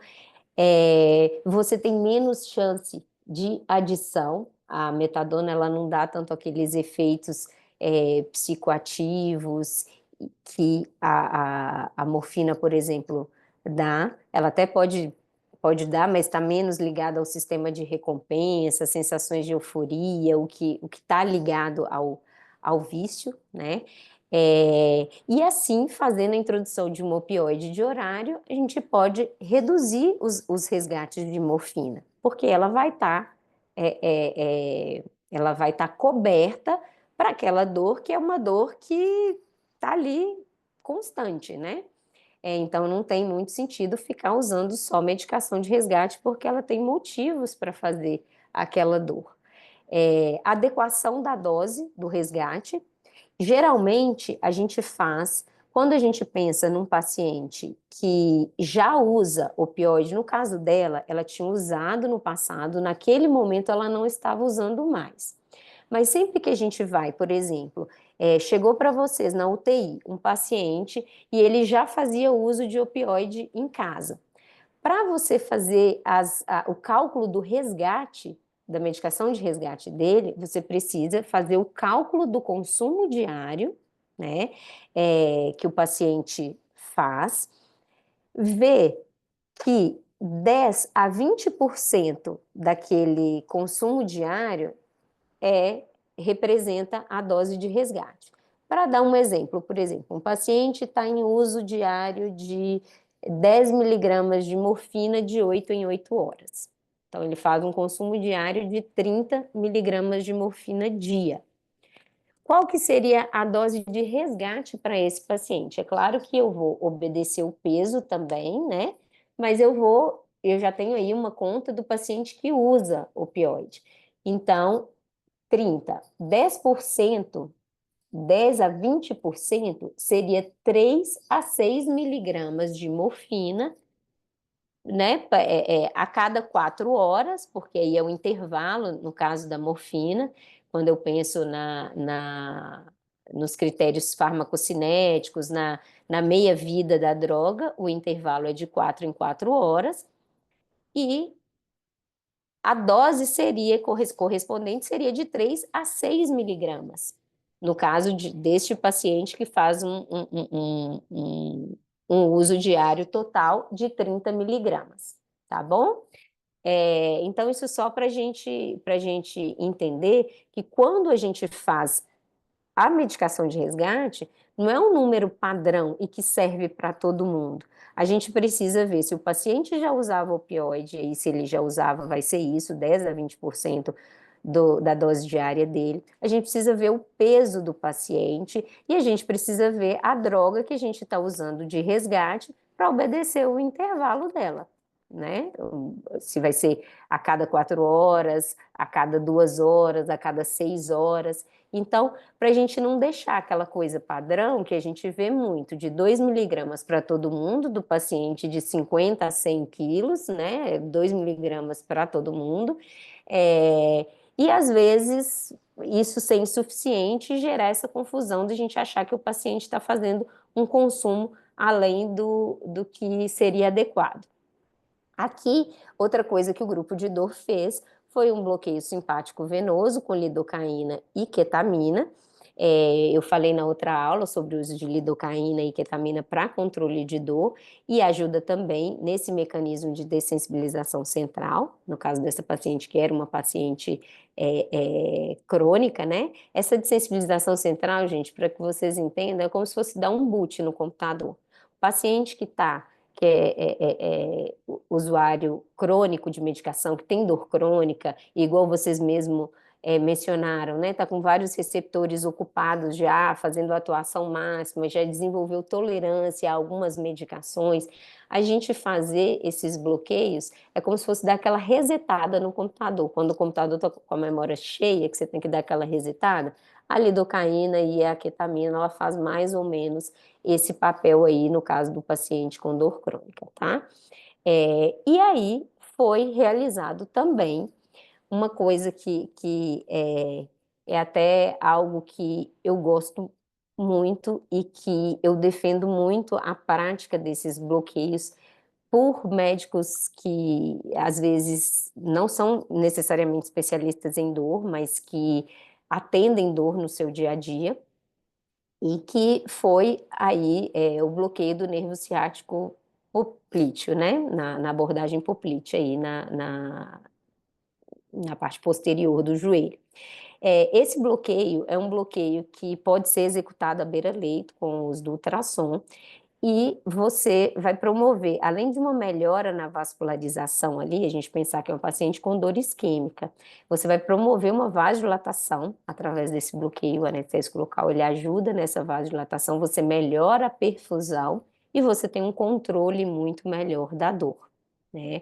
Você tem menos chance de adição. A metadona ela não dá tanto aqueles efeitos psicoativos que a morfina, por exemplo, dá. Ela até pode dar, mas está menos ligada ao sistema de recompensa, sensações de euforia, o que está ligado ao vício, né? E assim, fazendo a introdução de um opioide de horário, a gente pode reduzir os resgates de morfina, porque ela vai estar coberta para aquela dor que é uma dor que está ali constante, né? Então não tem muito sentido ficar usando só medicação de resgate, porque ela tem motivos para fazer aquela dor. Adequação da dose do resgate. Geralmente, a gente faz, quando a gente pensa num paciente que já usa opioide, no caso dela, ela tinha usado no passado, naquele momento ela não estava usando mais. Mas sempre que a gente vai, por exemplo, chegou para vocês na UTI um paciente e ele já fazia uso de opioide em casa. Para você fazer o cálculo do resgate, da medicação de resgate dele, você precisa fazer o cálculo do consumo diário, né, que o paciente faz, ver que 10 a 20% daquele consumo diário representa a dose de resgate. Para dar um exemplo, por exemplo, um paciente está em uso diário de 10 miligramas de morfina de 8 em 8 horas. Então, ele faz um consumo diário de 30 miligramas de morfina dia. Qual que seria a dose de resgate para esse paciente? É claro que eu vou obedecer o peso também, né? Mas eu já tenho aí uma conta do paciente que usa opioide. Então, 10%, 10 a 20% seria 3 a 6 miligramas de morfina, né, a cada 4 horas, porque aí é o intervalo, no caso da morfina, quando eu penso nos critérios farmacocinéticos, na meia-vida da droga, o intervalo é de 4 em 4 horas, e a dose seria correspondente seria de 3 a 6 miligramas, no caso deste paciente que faz um uso diário total de 30 miligramas, tá bom? Então, isso só para gente entender que quando a gente faz a medicação de resgate, não é um número padrão e que serve para todo mundo. A gente precisa ver se o paciente já usava opioide, e se ele já usava, vai ser isso, 10 a 20% da dose diária dele. A gente precisa ver o peso do paciente e a gente precisa ver a droga que a gente está usando de resgate para obedecer o intervalo dela, né? Se vai ser a cada 4 horas, a cada 2 horas, a cada 6 horas. Então, para a gente não deixar aquela coisa padrão que a gente vê muito, de 2 miligramas para todo mundo, do paciente de 50 a 100 quilos, né? 2 miligramas para todo mundo. E às vezes isso ser insuficiente e gerar essa confusão de a gente achar que o paciente está fazendo um consumo além do que seria adequado. Aqui, outra coisa que o grupo de dor fez foi um bloqueio simpático venoso com lidocaína e ketamina. Eu falei na outra aula sobre o uso de lidocaína e ketamina para controle de dor e ajuda também nesse mecanismo de dessensibilização central, no caso dessa paciente que era uma paciente crônica, né? Essa dessensibilização central, gente, para que vocês entendam, é como se fosse dar um boot no computador. O paciente que é usuário crônico de medicação, que tem dor crônica, igual vocês mesmo mencionaram, né? Está com vários receptores ocupados já, fazendo atuação máxima, já desenvolveu tolerância a algumas medicações. A gente fazer esses bloqueios é como se fosse dar aquela resetada no computador. Quando o computador está com a memória cheia, que você tem que dar aquela resetada, a lidocaína e a ketamina, ela faz mais ou menos esse papel aí no caso do paciente com dor crônica, tá? E aí foi realizado também uma coisa que é até algo que eu gosto muito e que eu defendo muito a prática desses bloqueios por médicos que às vezes não são necessariamente especialistas em dor, mas que atendem dor no seu dia a dia, e que foi aí o bloqueio do nervo ciático poplíteo, né? Na abordagem poplite aí, na parte posterior do joelho. Esse bloqueio é um bloqueio que pode ser executado à beira-leito com o uso do ultrassom, e você vai promover, além de uma melhora na vascularização ali, a gente pensar que é um paciente com dor isquêmica, você vai promover uma vasodilatação através desse bloqueio anestésico local, ele ajuda nessa vasodilatação, você melhora a perfusão e você tem um controle muito melhor da dor, né?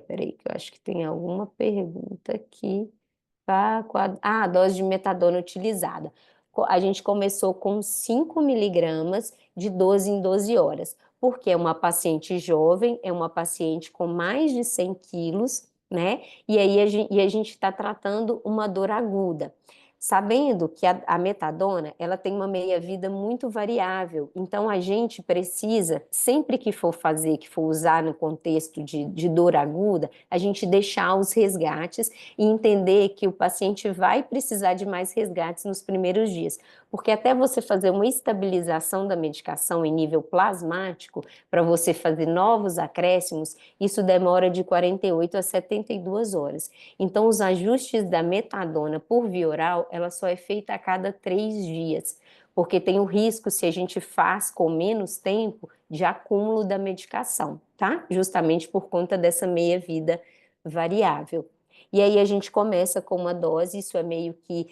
Peraí, que eu acho que tem alguma pergunta aqui. A dose de metadona utilizada. A gente começou com 5 miligramas de 12 em 12 horas, porque é uma paciente jovem, é uma paciente com mais de 100 quilos, né? E aí a gente está tratando uma dor aguda. Sabendo que a metadona, ela tem uma meia-vida muito variável, então a gente precisa, sempre que for fazer, que for usar no contexto de dor aguda, a gente deixar os resgates e entender que o paciente vai precisar de mais resgates nos primeiros dias, porque até você fazer uma estabilização da medicação em nível plasmático, para você fazer novos acréscimos, isso demora de 48 a 72 horas. Então, os ajustes da metadona por via oral, ela só é feita a cada 3 dias, porque tem o risco, se a gente faz com menos tempo, de acúmulo da medicação, tá? Justamente por conta dessa meia-vida variável. E aí a gente começa com uma dose, isso é meio que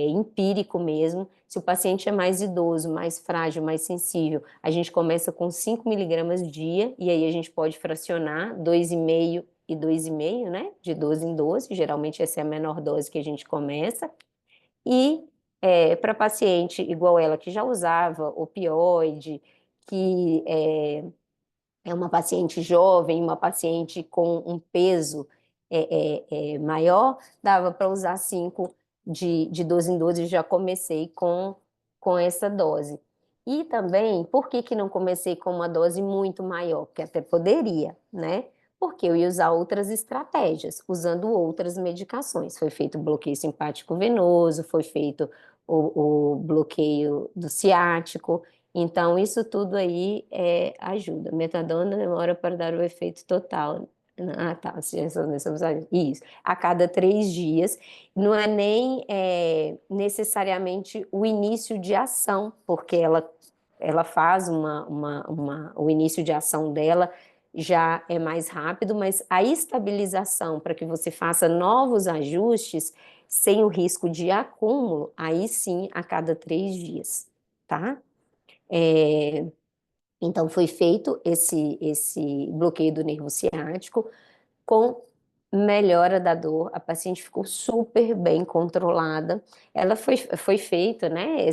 empírico mesmo. Se o paciente é mais idoso, mais frágil, mais sensível, a gente começa com 5 miligramas dia, e aí a gente pode fracionar 2,5 e 2,5, né? De 12 em 12, geralmente essa é a menor dose que a gente começa. E para paciente igual ela, que já usava opioide, que é uma paciente jovem, uma paciente com um peso maior, dava para usar 5 de 12 em 12, já comecei com essa dose. E também, por que não comecei com uma dose muito maior? Porque até poderia, né? porque eu ia usar outras estratégias, usando outras medicações. Foi feito o bloqueio simpático venoso, foi feito o bloqueio do ciático. Então, isso tudo aí ajuda. Metadona demora para dar o efeito total. Ah, tá. Isso. A cada 3 dias. Não é nem necessariamente o início de ação, porque ela faz o início de ação dela já é mais rápido, mas a estabilização para que você faça novos ajustes sem o risco de acúmulo, aí sim, a cada 3 dias, tá? Então, foi feito esse bloqueio do nervo ciático com melhora da dor, a paciente ficou super bem controlada. Ela foi feita, né,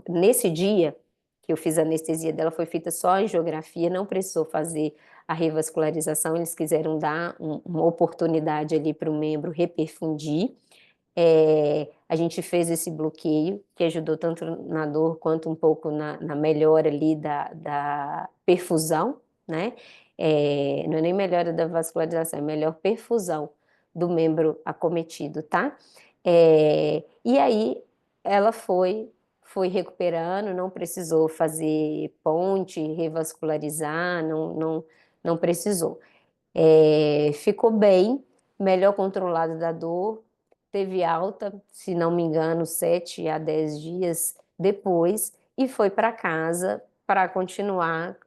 nesse dia que eu fiz a anestesia dela, foi feita só a angiografia, não precisou fazer a revascularização, eles quiseram dar uma oportunidade ali para o membro reperfundir. A gente fez esse bloqueio, que ajudou tanto na dor quanto um pouco na melhora ali da perfusão, né? Não é nem melhora da vascularização, é melhor perfusão do membro acometido, tá? E aí ela foi recuperando, não precisou fazer ponte, revascularizar, não precisou. Ficou bem, melhor controlada da dor, teve alta, se não me engano, 7 a 10 dias depois, e foi para casa para continuar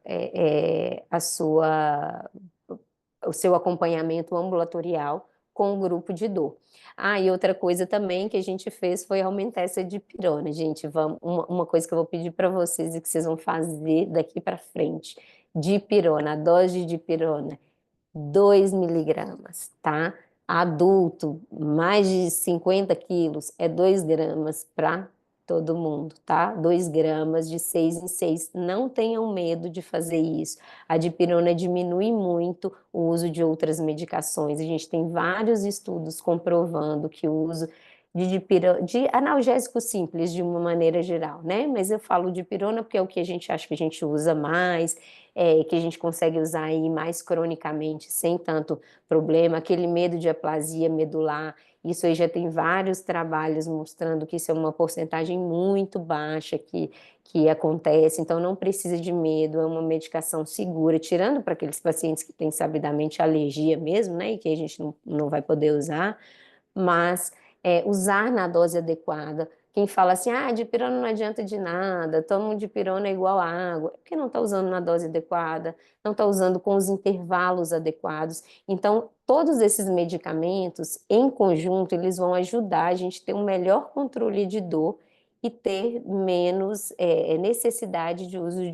o seu acompanhamento ambulatorial com o grupo de dor. Ah, e outra coisa também que a gente fez foi aumentar essa dipirona. Gente, uma coisa que eu vou pedir para vocês e que vocês vão fazer daqui para frente. Dipirona, a dose de dipirona 2 miligramas, tá? Adulto, mais de 50 quilos, é 2 gramas para todo mundo, tá? 2 gramas de 6 em 6. Não tenham medo de fazer isso. A dipirona diminui muito o uso de outras medicações. A gente tem vários estudos comprovando que o uso de analgésico simples, de uma maneira geral, né? Mas eu falo de dipirona porque é o que a gente acha que a gente usa mais, que a gente consegue usar aí mais cronicamente, sem tanto problema, aquele medo de aplasia medular, isso aí já tem vários trabalhos mostrando que isso é uma porcentagem muito baixa que acontece, então não precisa de medo, é uma medicação segura, tirando para aqueles pacientes que têm sabidamente alergia mesmo, né, e que a gente não vai poder usar, mas usar na dose adequada. Quem fala assim, dipirona não adianta de nada, toma dipirona igual água, é porque não está usando na dose adequada, não está usando com os intervalos adequados. Então, todos esses medicamentos, em conjunto, eles vão ajudar a gente a ter um melhor controle de dor e ter menos necessidade de uso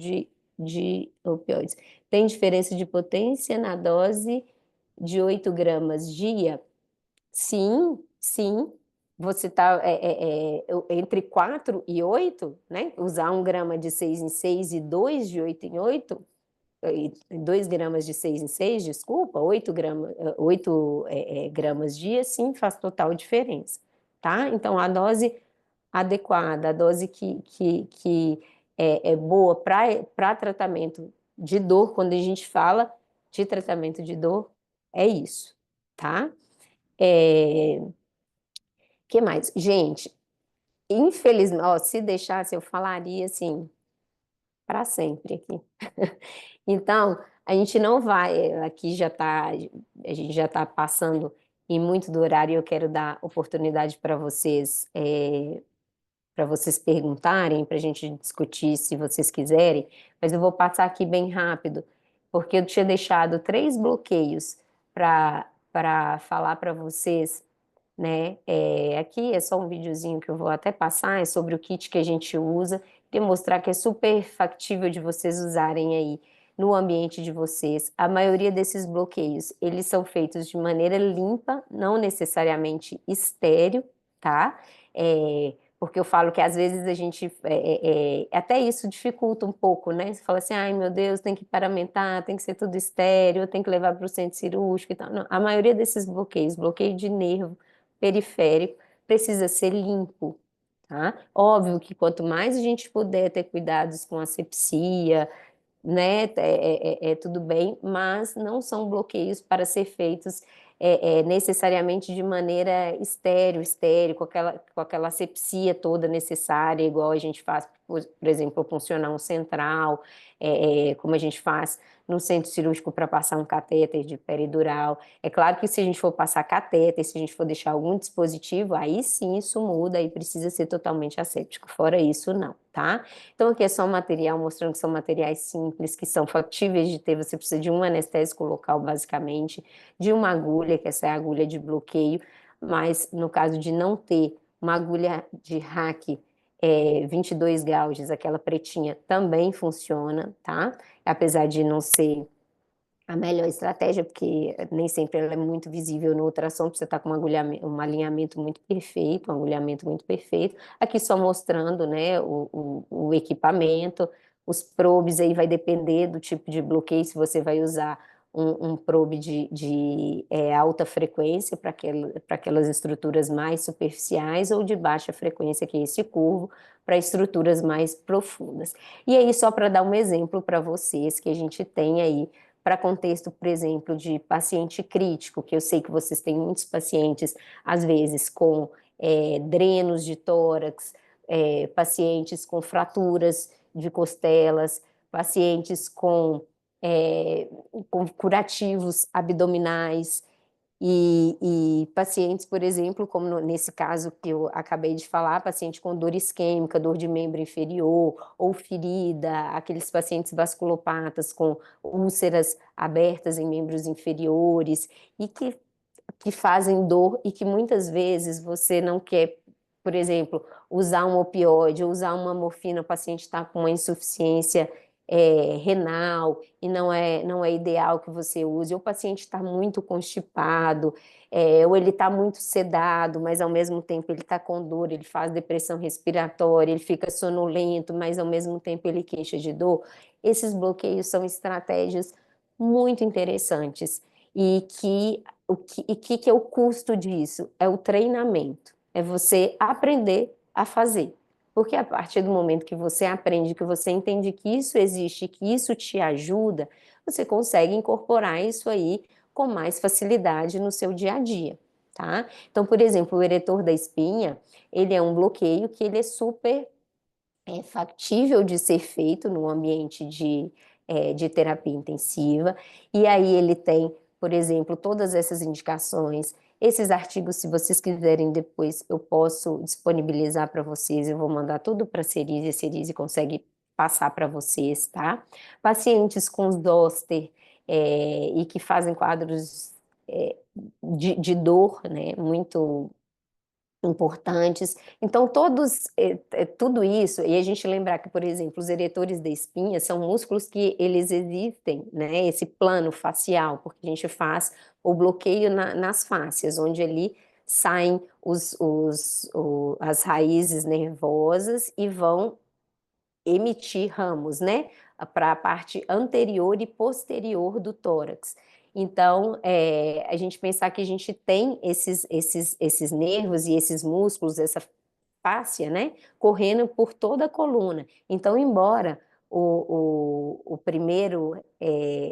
de opioides. Tem diferença de potência na dose de 8 gramas dia? Sim, sim. Você está entre 4 e 8, né? Usar 1 grama de 6 em 6 e 2 de 8 em 8, 2 gramas de 6 em 6, desculpa, 8 gramas dia, sim, faz total diferença, tá? Então, a dose adequada, a dose que é boa para tratamento de dor, quando a gente fala de tratamento de dor, é isso, tá? Que mais? Gente, infelizmente, ó, se deixasse, eu falaria assim, para sempre aqui. Então, a gente não vai, aqui a gente já está passando em muito do horário, e eu quero dar oportunidade para vocês perguntarem, para a gente discutir se vocês quiserem, mas eu vou passar aqui bem rápido, porque eu tinha deixado 3 bloqueios para falar para vocês, né? Aqui é só um videozinho que eu vou até passar, é sobre o kit que a gente usa, e mostrar que é super factível de vocês usarem aí no ambiente de vocês. A maioria desses bloqueios, eles são feitos de maneira limpa, não necessariamente estéril, tá? Porque eu falo que às vezes a gente, até isso dificulta um pouco, né? Você fala assim, ai meu Deus, tem que paramentar, tem que ser tudo estéril, tem que levar para o centro cirúrgico e tal. Não, a maioria desses bloqueios, bloqueio de nervo periférico, precisa ser limpo, tá? Óbvio que quanto mais a gente puder ter cuidados com asepsia, né, tudo bem, mas não são bloqueios para ser feitos necessariamente de maneira estéreo, com aquela asepsia toda necessária, igual a gente faz, por exemplo, puncionar um central, como a gente faz no centro cirúrgico para passar um catéter de peridural. É claro que se a gente for passar catéter, se a gente for deixar algum dispositivo, aí sim isso muda, aí precisa ser totalmente asséptico. Fora isso, não, tá? Então aqui é só um material mostrando que são materiais simples, que são factíveis de ter. Você precisa de um anestésico local, basicamente, de uma agulha, que essa é a agulha de bloqueio, mas no caso de não ter uma agulha de hack 22 gauges, aquela pretinha, também funciona, tá? Apesar de não ser a melhor estratégia, porque nem sempre ela é muito visível no ultrassom, porque você está com um alinhamento muito perfeito, um agulhamento muito perfeito. Aqui só mostrando, né, o equipamento, os probes aí vai depender do tipo de bloqueio, se você vai usar um probe de alta frequência para aquelas estruturas mais superficiais ou de baixa frequência, que é esse curvo, para estruturas mais profundas. E aí, só para dar um exemplo para vocês, que a gente tem aí para contexto, por exemplo, de paciente crítico, que eu sei que vocês têm muitos pacientes, às vezes, com drenos de tórax, pacientes com fraturas de costelas, pacientes com curativos abdominais, e pacientes, por exemplo, como nesse caso que eu acabei de falar, paciente com dor isquêmica, dor de membro inferior ou ferida, aqueles pacientes vasculopatas com úlceras abertas em membros inferiores e que fazem dor e que muitas vezes você não quer, por exemplo, usar um opioide ou usar uma morfina, o paciente está com uma insuficiência renal e não é ideal que você use, ou o paciente está muito constipado, ou ele está muito sedado, mas ao mesmo tempo ele está com dor, ele faz depressão respiratória, ele fica sonolento, mas ao mesmo tempo ele queixa de dor. Esses bloqueios são estratégias muito interessantes e que é o custo disso? É o treinamento, é você aprender a fazer. Porque a partir do momento que você aprende, que você entende que isso existe, que isso te ajuda, você consegue incorporar isso aí com mais facilidade no seu dia a dia, tá? Então, por exemplo, o eretor da espinha, ele é um bloqueio que ele é super factível de ser feito no ambiente de terapia intensiva, e aí ele tem, por exemplo, todas essas indicações, esses artigos, se vocês quiserem depois, eu posso disponibilizar para vocês, eu vou mandar tudo para a Cerise consegue passar para vocês, tá? Pacientes com zoster e que fazem quadros de dor, né, muito importantes. Então, tudo isso, e a gente lembrar que, por exemplo, os eretores da espinha são músculos que eles existem, né? Esse plano facial, porque a gente faz o bloqueio nas fáscias, onde ali saem as raízes nervosas e vão emitir ramos, né? Para a parte anterior e posterior do tórax. Então, a gente pensar que a gente tem esses nervos e esses músculos, essa fáscia, né, correndo por toda a coluna. Então, embora o primeiro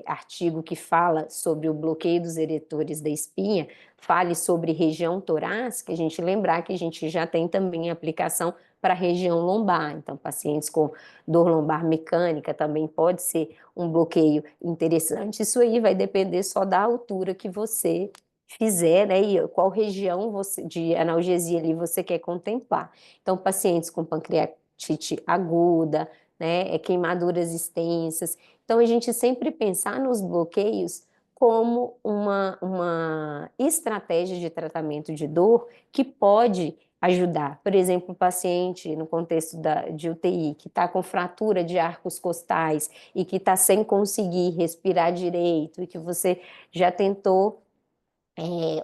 artigo que fala sobre o bloqueio dos eretores da espinha fale sobre região torácica, a gente lembrar que a gente já tem também aplicação para a região lombar. Então, pacientes com dor lombar mecânica também pode ser um bloqueio interessante. Isso aí vai depender só da altura que você fizer, né, e qual região de analgesia ali você quer contemplar. Então, pacientes com pancreatite aguda, né, queimaduras extensas. Então, a gente sempre pensar nos bloqueios como uma estratégia de tratamento de dor que pode ajudar. Por exemplo, o paciente no contexto de UTI que está com fratura de arcos costais e que está sem conseguir respirar direito e que você já tentou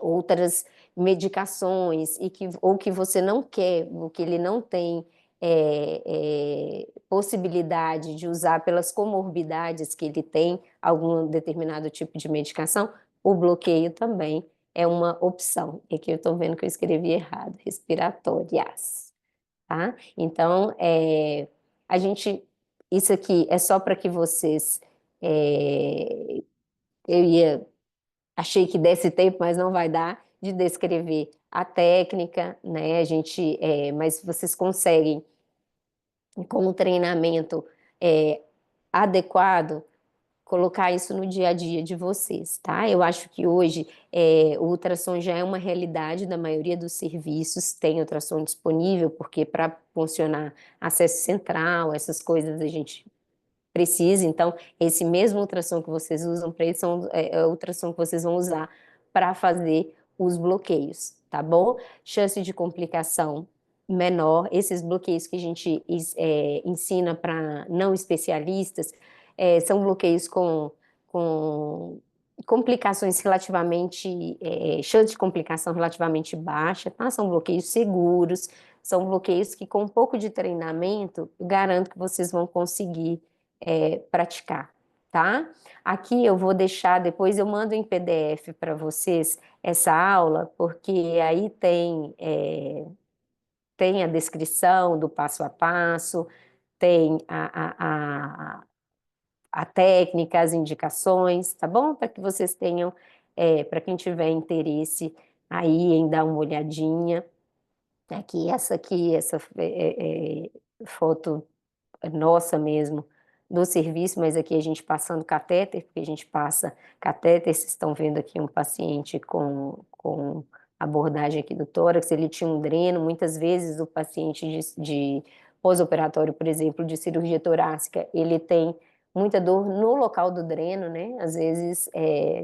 outras medicações ou que você não quer, ou que ele não tem possibilidade de usar pelas comorbidades que ele tem algum determinado tipo de medicação, o bloqueio também é uma opção. E aqui eu estou vendo que eu escrevi errado, respiratórias, tá? Então, a gente isso aqui é só para que vocês... achei que desse tempo, mas não vai dar, de descrever a técnica, né? Mas vocês conseguem, com o treinamento adequado, colocar isso no dia a dia de vocês, tá? Eu acho que hoje o ultrassom já é uma realidade da maioria dos serviços, tem ultrassom disponível, porque para funcionar acesso central, essas coisas a gente precisa, então esse mesmo ultrassom que vocês usam para isso é o ultrassom que vocês vão usar para fazer os bloqueios, tá bom? Chance de complicação menor, esses bloqueios que a gente ensina para não especialistas, são bloqueios com complicações relativamente, chance de complicação relativamente baixa, tá? São bloqueios seguros, são bloqueios que com um pouco de treinamento, garanto que vocês vão conseguir praticar, tá? Aqui eu vou deixar, depois eu mando em PDF para vocês essa aula, porque aí tem a descrição do passo a passo, tem a técnica, as indicações, tá bom? Para que vocês tenham, para quem tiver interesse aí em dar uma olhadinha. Essa foto nossa mesmo do serviço, mas aqui a gente passando catéter, porque a gente passa catéter, vocês estão vendo aqui um paciente com abordagem aqui do tórax, ele tinha um dreno, muitas vezes o paciente de pós-operatório, por exemplo, de cirurgia torácica, ele tem muita dor no local do dreno, né? Às vezes,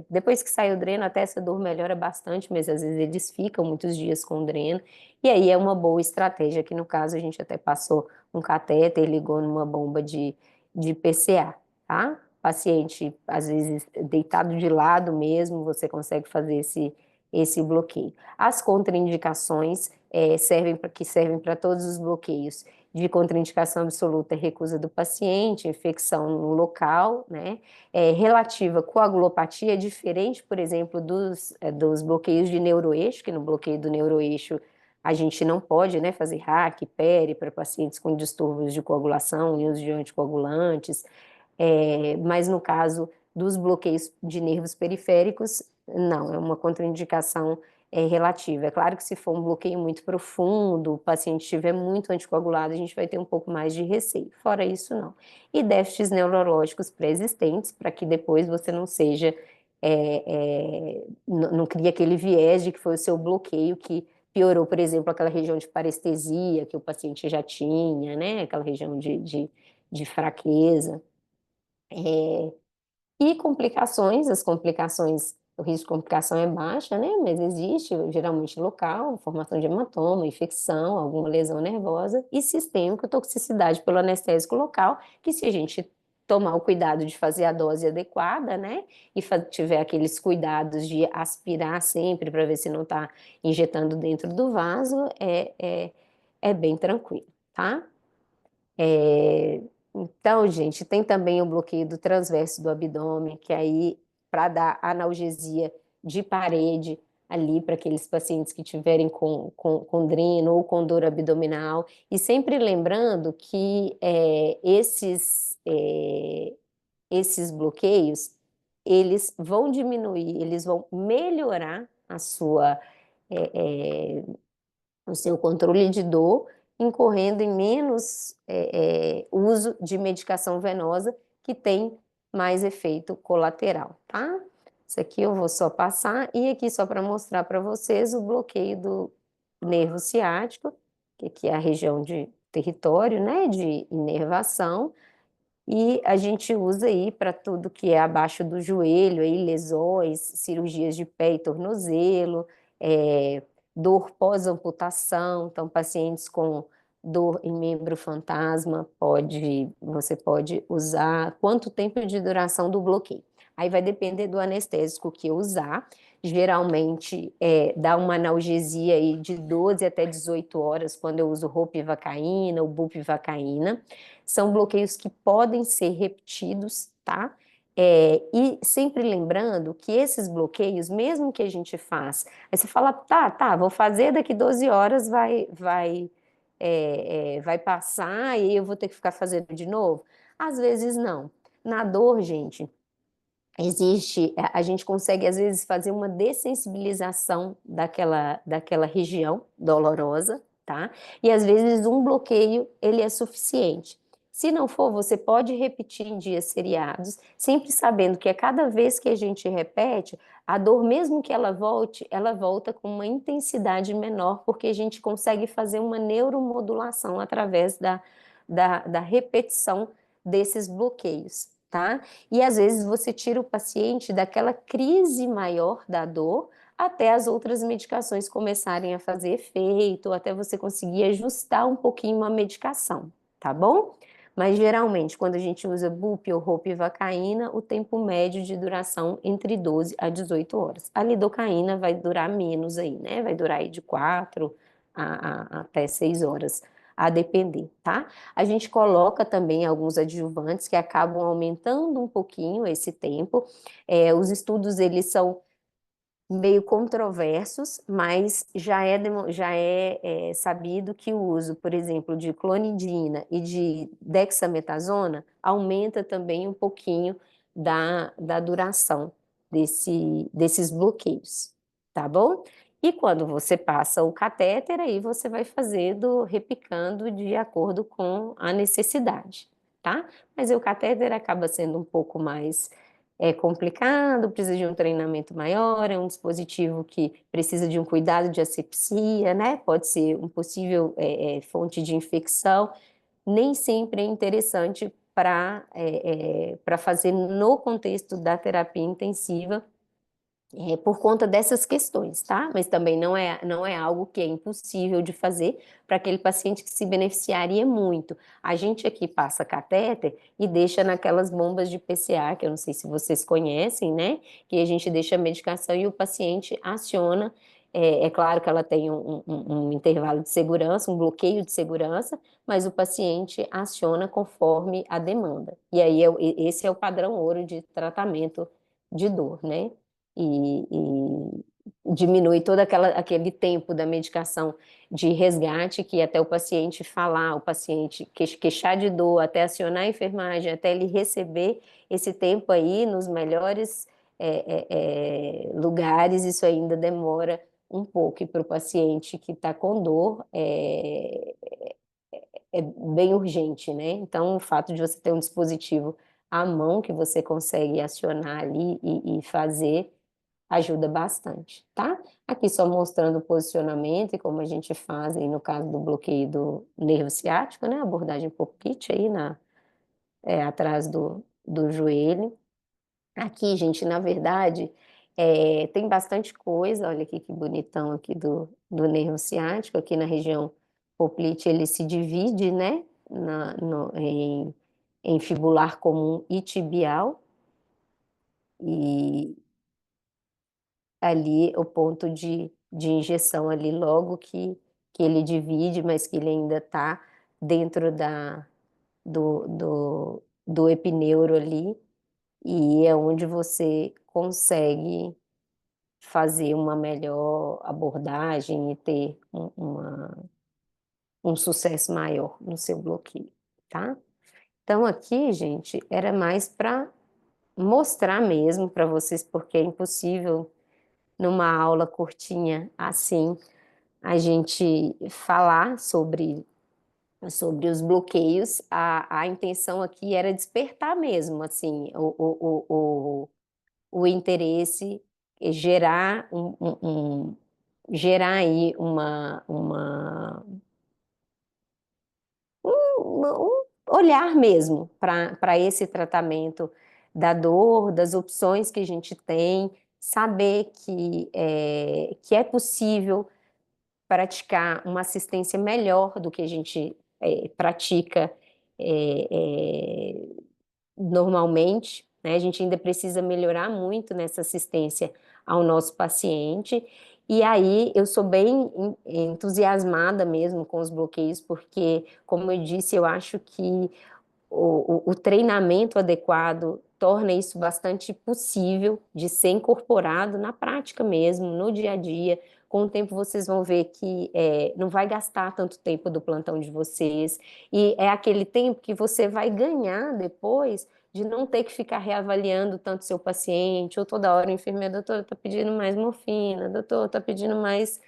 depois que sai o dreno, até essa dor melhora bastante, mas às vezes eles ficam muitos dias com o dreno, e aí é uma boa estratégia, que no caso a gente até passou um catéter, ligou numa bomba de PCA, tá? Paciente, às vezes, deitado de lado mesmo, você consegue fazer esse bloqueio. As contraindicações servem para todos os bloqueios. De contraindicação absoluta, recusa do paciente, infecção no local, né? Relativa coagulopatia é diferente, por exemplo, dos bloqueios de neuroeixo, que no bloqueio do neuroeixo a gente não pode, né, fazer RAC, PERI para pacientes com distúrbios de coagulação e uso de anticoagulantes, mas no caso dos bloqueios de nervos periféricos, não, é uma contraindicação relativa. É claro que se for um bloqueio muito profundo, o paciente estiver muito anticoagulado, a gente vai ter um pouco mais de receio. Fora isso, não. E déficits neurológicos pré-existentes, para que depois você não seja, não crie aquele viés de que foi o seu bloqueio que piorou, por exemplo, aquela região de parestesia que o paciente já tinha, né? Aquela região de fraqueza. E complicações, o risco de complicação é baixa, né? Mas existe, geralmente local, formação de hematoma, infecção, alguma lesão nervosa e sistêmico, toxicidade pelo anestésico local, que se a gente tomar o cuidado de fazer a dose adequada, né? E tiver aqueles cuidados de aspirar sempre para ver se não está injetando dentro do vaso, é bem tranquilo, tá? Então, gente, tem também o bloqueio do transverso do abdômen, que aí, para dar analgesia de parede ali para aqueles pacientes que tiverem com dreno ou com dor abdominal. E sempre lembrando que esses bloqueios, eles vão diminuir, eles vão melhorar o seu controle de dor, incorrendo em menos uso de medicação venosa, que tem mais efeito colateral, tá? Isso aqui eu vou só passar, e aqui só para mostrar para vocês o bloqueio do nervo ciático, que aqui é a região de território, né, de inervação, e a gente usa aí para tudo que é abaixo do joelho, aí lesões, cirurgias de pé e tornozelo, dor pós-amputação, então pacientes com dor em membro fantasma, você pode usar. Quanto tempo de duração do bloqueio? Aí vai depender do anestésico que eu usar, geralmente dá uma analgesia aí de 12 até 18 horas, quando eu uso ropivacaína ou bupivacaína. São bloqueios que podem ser repetidos, tá? E sempre lembrando que esses bloqueios, mesmo que a gente faça, aí você fala, tá, vou fazer, daqui 12 horas vai passar e eu vou ter que ficar fazendo de novo. Às vezes não. Na dor, gente, a gente consegue às vezes fazer uma dessensibilização daquela região dolorosa, tá? E às vezes um bloqueio, ele é suficiente. Se não for, você pode repetir em dias seriados, sempre sabendo que a cada vez que a gente repete, a dor, mesmo que ela volta com uma intensidade menor, porque a gente consegue fazer uma neuromodulação através da repetição desses bloqueios, tá? E às vezes você tira o paciente daquela crise maior da dor até as outras medicações começarem a fazer efeito, até você conseguir ajustar um pouquinho a medicação, tá bom? Mas geralmente, quando a gente usa bup ou ropivacaína, o tempo médio de duração entre 12 a 18 horas. A lidocaína vai durar menos aí, né? Vai durar aí de 4 até 6 horas, a depender, tá? A gente coloca também alguns adjuvantes que acabam aumentando um pouquinho esse tempo. Os estudos, eles são meio controversos, mas já é sabido que o uso, por exemplo, de clonidina e de dexametasona aumenta também um pouquinho da duração desses bloqueios, tá bom? E quando você passa o catéter, aí você vai fazendo, repicando de acordo com a necessidade, tá? Mas o catéter acaba sendo um pouco mais complicado, precisa de um treinamento maior, é um dispositivo que precisa de um cuidado de asepsia, né? Pode ser um possível fonte de infecção. Nem sempre é interessante para fazer no contexto da terapia intensiva, por conta dessas questões, tá? Mas também não é algo que é impossível de fazer para aquele paciente que se beneficiaria muito. A gente aqui passa catéter e deixa naquelas bombas de PCA, que eu não sei se vocês conhecem, né? Que a gente deixa a medicação e o paciente aciona. É claro que ela tem um intervalo de segurança, um bloqueio de segurança, mas o paciente aciona conforme a demanda. E aí, esse é o padrão ouro de tratamento de dor, né? E diminui todo aquele tempo da medicação de resgate, que até o paciente falar, o paciente queixar de dor, até acionar a enfermagem, até ele receber esse tempo aí nos melhores lugares, isso ainda demora um pouco, e para o paciente que está com dor, é bem urgente, né? Então, o fato de você ter um dispositivo à mão que você consegue acionar ali e fazer ajuda bastante, tá? Aqui só mostrando o posicionamento e como a gente faz aí no caso do bloqueio do nervo ciático, né? Abordagem pop-kit aí atrás do joelho. Aqui, gente, na verdade, tem bastante coisa. Olha aqui que bonitão aqui do nervo ciático, aqui na região poplite ele se divide, né? Em fibular comum e tibial. E ali o ponto de injeção ali logo que ele divide, mas que ele ainda está dentro do epineuro ali, e é onde você consegue fazer uma melhor abordagem e ter um sucesso maior no seu bloqueio, tá? Então aqui, gente, era mais para mostrar mesmo para vocês, porque é impossível numa aula curtinha assim a gente falar sobre os bloqueios. A intenção aqui era despertar mesmo assim o interesse, gerar gerar aí um olhar mesmo para esse tratamento da dor, das opções que a gente tem, saber que é possível praticar uma assistência melhor do que a gente pratica é, é, normalmente, né? A gente ainda precisa melhorar muito nessa assistência ao nosso paciente. E aí eu sou bem entusiasmada mesmo com os bloqueios, porque, como eu disse, eu acho que o treinamento adequado torna isso bastante possível de ser incorporado na prática mesmo, no dia a dia. Com o tempo vocês vão ver que não vai gastar tanto tempo do plantão de vocês, e é aquele tempo que você vai ganhar depois de não ter que ficar reavaliando tanto seu paciente, ou toda hora o enfermeiro, doutor, está pedindo mais morfina, doutor, está pedindo mais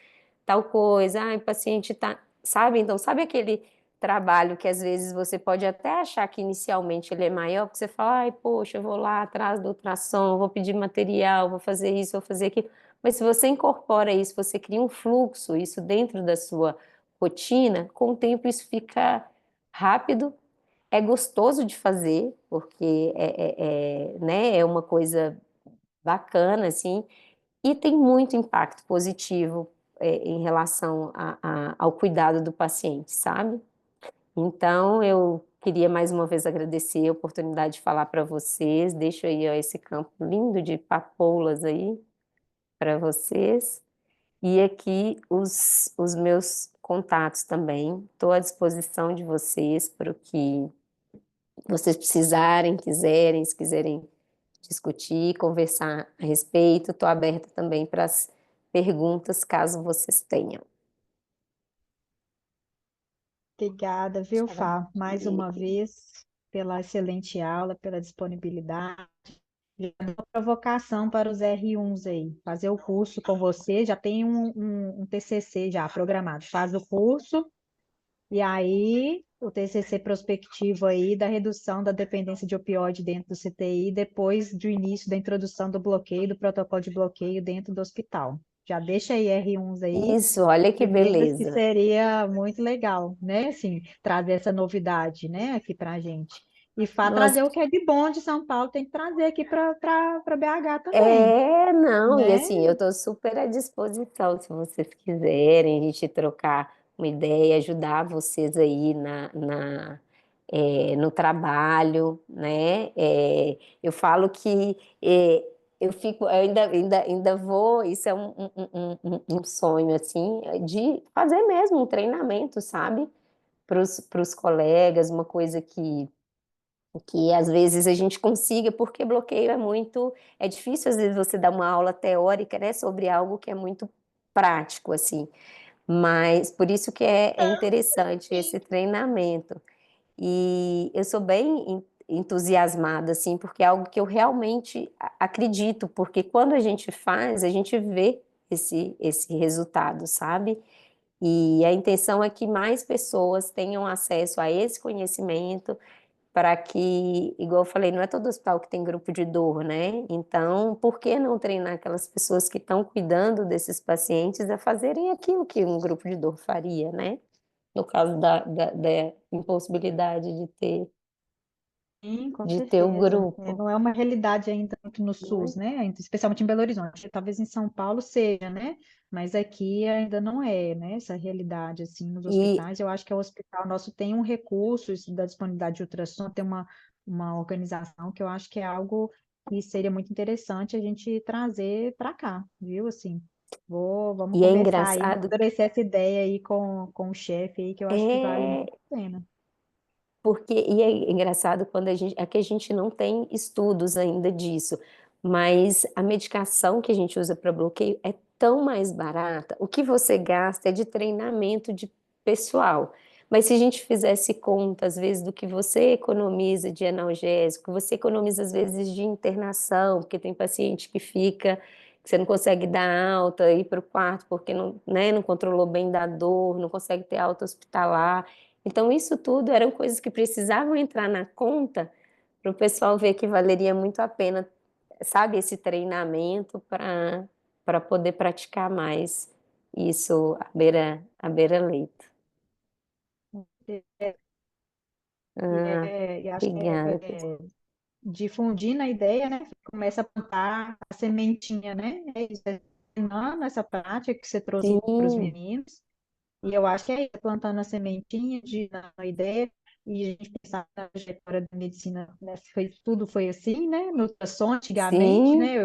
tal coisa, ai, o paciente tá, sabe? Então, sabe aquele trabalho que às vezes você pode até achar que inicialmente ele é maior, porque você fala, ai, poxa, eu vou lá atrás do ultrassom, vou pedir material, vou fazer isso, vou fazer aquilo. Mas se você incorpora isso, você cria um fluxo, isso dentro da sua rotina, com o tempo isso fica rápido, é gostoso de fazer, porque né, é uma coisa bacana, assim, e tem muito impacto positivo em relação ao cuidado do paciente, sabe? Então, eu queria mais uma vez agradecer a oportunidade de falar para vocês. Deixo aí ó, esse campo lindo de papoulas aí para vocês. E aqui os meus contatos também. Estou à disposição de vocês para o que vocês precisarem, quiserem, se quiserem discutir, conversar a respeito. Estou aberta também para as perguntas, caso vocês tenham. Obrigada, viu, Fá, mais uma vez, pela excelente aula, pela disponibilidade. Já deu uma provocação para os R1s aí, fazer o curso com você, já tem um TCC já programado, faz o curso, e aí o TCC prospectivo aí da redução da dependência de opioide dentro do CTI, depois do início da introdução do bloqueio, do protocolo de bloqueio dentro do hospital. Já deixa aí R1s aí, Isso, olha que que lembra que beleza. seria muito legal, né? Assim, trazer essa novidade, né, aqui para gente. E Nossa, trazer o que é de bom de São Paulo, tem que trazer aqui para BH também, não, e né? assim, eu estou super à disposição, se vocês quiserem, a gente trocar uma ideia, ajudar vocês aí no trabalho, né? Eu falo que eu ainda vou, isso é um sonho, assim, de fazer mesmo um treinamento, sabe? Para os colegas, uma coisa que às vezes a gente consiga, porque bloqueio é difícil às vezes você dar uma aula teórica, né, sobre algo que é muito prático, assim, mas por isso que é interessante esse treinamento. E eu sou bem entusiasmada, assim, porque é algo que eu realmente acredito, porque quando a gente faz, a gente vê esse resultado, sabe? E a intenção é que mais pessoas tenham acesso a esse conhecimento, para que, igual eu falei, não é todo hospital que tem grupo de dor, né? Então, por que não treinar aquelas pessoas que estão cuidando desses pacientes a fazerem aquilo que um grupo de dor faria, né? No caso da impossibilidade Sim, com de ter o certeza. grupo. Não é uma realidade ainda muito no SUS, Né? né? Especialmente em Belo Horizonte. Talvez em São Paulo seja, né? Mas aqui ainda não é, né? Essa realidade, assim, nos E, hospitais. Eu acho que o hospital nosso tem um recurso, isso da disponibilidade de ultrassom, tem uma organização que eu acho que é algo que seria muito interessante a gente trazer para cá, viu? Assim, vamos e é conversar aí, engraçado, amadurecer essa ideia aí com o chefe aí, que eu acho que vale é muito a pena. porque, e é engraçado quando é que a gente não tem estudos ainda disso, mas a medicação que a gente usa para bloqueio é tão mais barata. O que você gasta é de treinamento de pessoal. Mas se a gente fizesse conta, às vezes, do que você economiza de analgésico, você economiza, às vezes, de internação, porque tem paciente que fica, que você não consegue dar alta, ir para o quarto porque não, né, não controlou bem da dor, não consegue ter alta hospitalar. Então, isso tudo eram coisas que precisavam entrar na conta para o pessoal ver que valeria muito a pena, sabe, esse treinamento para poder praticar mais isso à beira-leito. Ah, E acho que obrigada. difundindo a ideia, né? Começa a plantar a sementinha, né? É isso, ensinando essa prática que você trouxe para os Sim, meninos. E eu acho que é isso, plantando a sementinha de na ideia e a gente pensar na trajetória da medicina, né? Tudo foi assim, né? No ultrassom, antigamente, sim, né?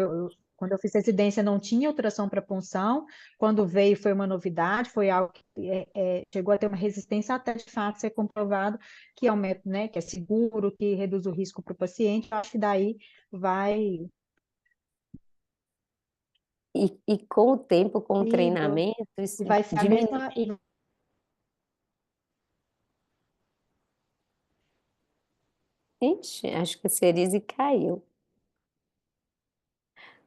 Quando eu fiz residência não tinha ultrassom para punção, quando veio foi uma novidade, foi algo que chegou a ter uma resistência até de fato ser comprovado que é um método, né, que é seguro, que reduz o risco para o paciente. Eu acho que daí vai E com o tempo, com o possível, treinamento, e isso vai ser a diminui. mesma. Ixi, acho que a Cerise caiu.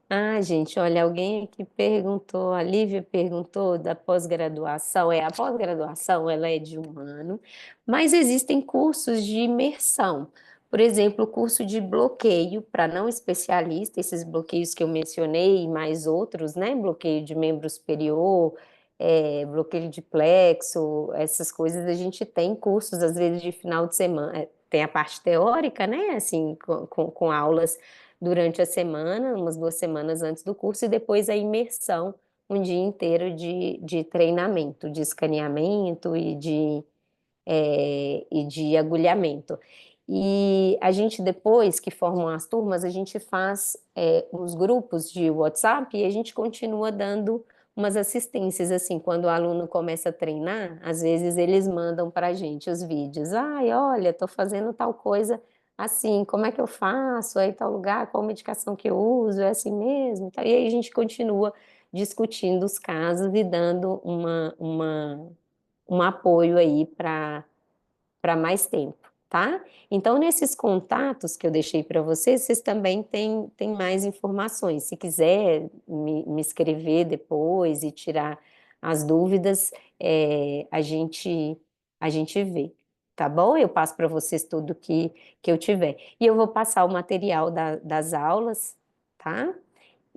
Ah, gente, olha, alguém aqui perguntou, a Lívia perguntou da pós-graduação. A pós-graduação, ela é de 1 ano, mas existem cursos de imersão. Por exemplo, o curso de bloqueio para não especialista, esses bloqueios que eu mencionei e mais outros, né? Bloqueio de membro superior, bloqueio de plexo, essas coisas a gente tem cursos, às vezes, de final de semana. Tem a parte teórica, né? Assim, com aulas durante a semana, umas 2 semanas antes do curso, e depois a imersão, um dia inteiro de treinamento, de escaneamento e de agulhamento. E a gente, depois que formam as turmas, a gente faz uns grupos de WhatsApp e a gente continua dando umas assistências, assim, quando o aluno começa a treinar, às vezes eles mandam para a gente os vídeos. Ai, olha, estou fazendo tal coisa assim, como é que eu faço? Aí tal lugar, qual medicação que eu uso? É assim mesmo? E aí a gente continua discutindo os casos e dando um apoio aí para mais tempo, tá? Então, nesses contatos que eu deixei para vocês, vocês também têm mais informações. Se quiser me escrever depois e tirar as dúvidas, a gente vê, tá bom? Eu passo para vocês tudo que eu tiver. E eu vou passar o material das aulas, tá?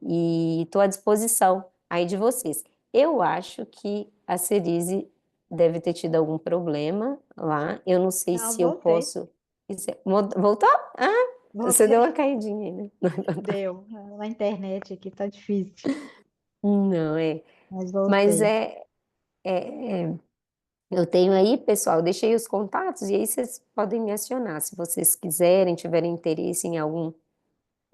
E estou à disposição aí de vocês. Eu acho que a Cerise deve ter tido algum problema lá. Eu não sei Não, se eu voltei, posso. Voltou? Ah, você deu uma voltei. caidinha aí, né? Deu. Na internet aqui tá difícil, Não, é. mas Mas voltei. eu tenho aí, pessoal, deixei os contatos e aí vocês podem me acionar se vocês quiserem, tiverem interesse em algum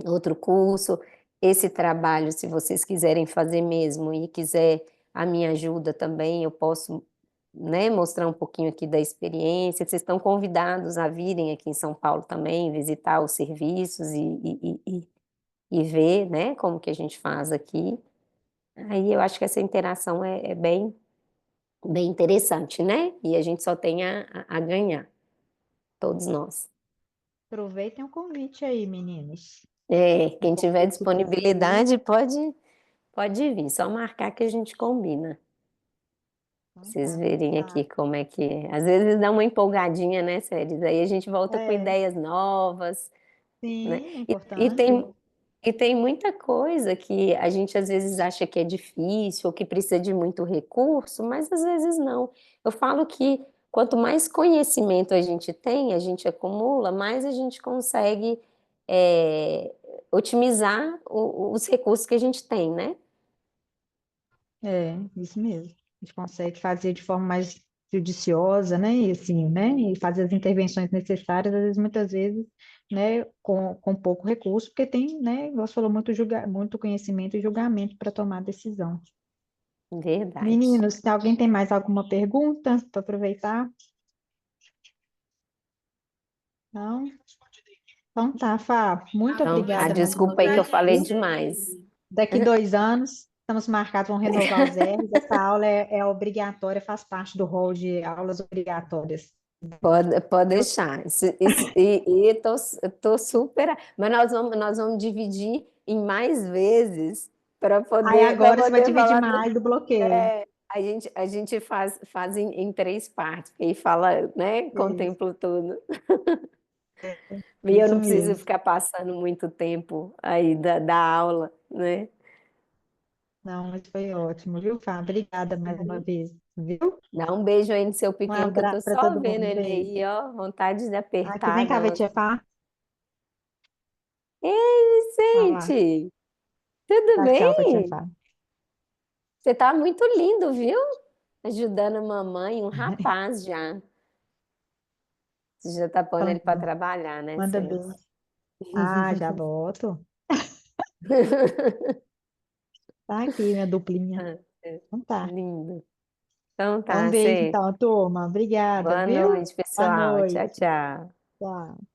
outro curso, esse trabalho, se vocês quiserem fazer mesmo e quiser a minha ajuda também, eu posso, né, mostrar um pouquinho aqui da experiência. Vocês estão convidados a virem aqui em São Paulo também, visitar os serviços e ver, né, como que a gente faz aqui. Aí eu acho que essa interação é bem, bem interessante, né? E a gente só tem a ganhar, todos nós. Aproveitem o convite aí, meninos. O Quem tiver convite para vocês. disponibilidade pode vir, só marcar que a gente combina. Pra Então vocês tá. verem aqui Tá. como é que é. Às vezes dá uma empolgadinha, né, Séries? Aí a gente volta com É, ideias novas, né? sim, é E importante. tem muita coisa que a gente às vezes acha que é difícil ou que precisa de muito recurso, mas às vezes não. Eu falo que quanto mais conhecimento a gente tem, a gente acumula, mais a gente consegue é, otimizar os recursos que a gente tem, né? É, isso mesmo. A gente consegue fazer de forma mais judiciosa, né? E assim, né? E fazer as intervenções necessárias, às vezes, muitas vezes, né? Com pouco recurso, porque tem, né? Igual você falou, muito conhecimento e julgamento para tomar decisão. Verdade. Meninos, se alguém tem mais alguma pergunta para aproveitar? Não? Então tá, Fá. Muito Então, tá, obrigada mais uma desculpa aí que eu vez, falei viu? demais. Daqui 2 anos, estamos marcados, vão renovar os R's. Essa aula é obrigatória, faz parte do rol de aulas obrigatórias. Pode Eu, deixar. E tô super. Mas nós vamos dividir em mais vezes para aí poder, para agora você vai poder dividir falar. mais do bloqueio. A gente faz em 3 partes, porque aí fala, né? Isso, Contempla tudo. E eu isso não preciso mesmo. ficar passando muito tempo aí da aula, né? Não, mas foi ótimo, viu, Fá? Obrigada mais uma vez, viu? Dá um beijo aí no seu Um pequeno, que eu tô abraço para só todo vendo mundo. ele Beijo. aí, ó. Vontade de Aqui, apertar vem cá ver, agora. tia Fá. Ei, Olha lá. Vicente! Tudo Dá tchau para tia bem? Fá. Você tá muito lindo, viu? Ajudando a mamãe, um rapaz já. Você já tá pondo ele para trabalhar, né, Manda Célio? beijo. Ah, já boto. Tá aqui, minha duplinha. Ah, é, Então tá. lindo. Então Então, um tá, beijo, Cê. então, turma. Obrigada, Boa viu? noite, Boa pessoal. Tchau, noite. tchau. Tchau.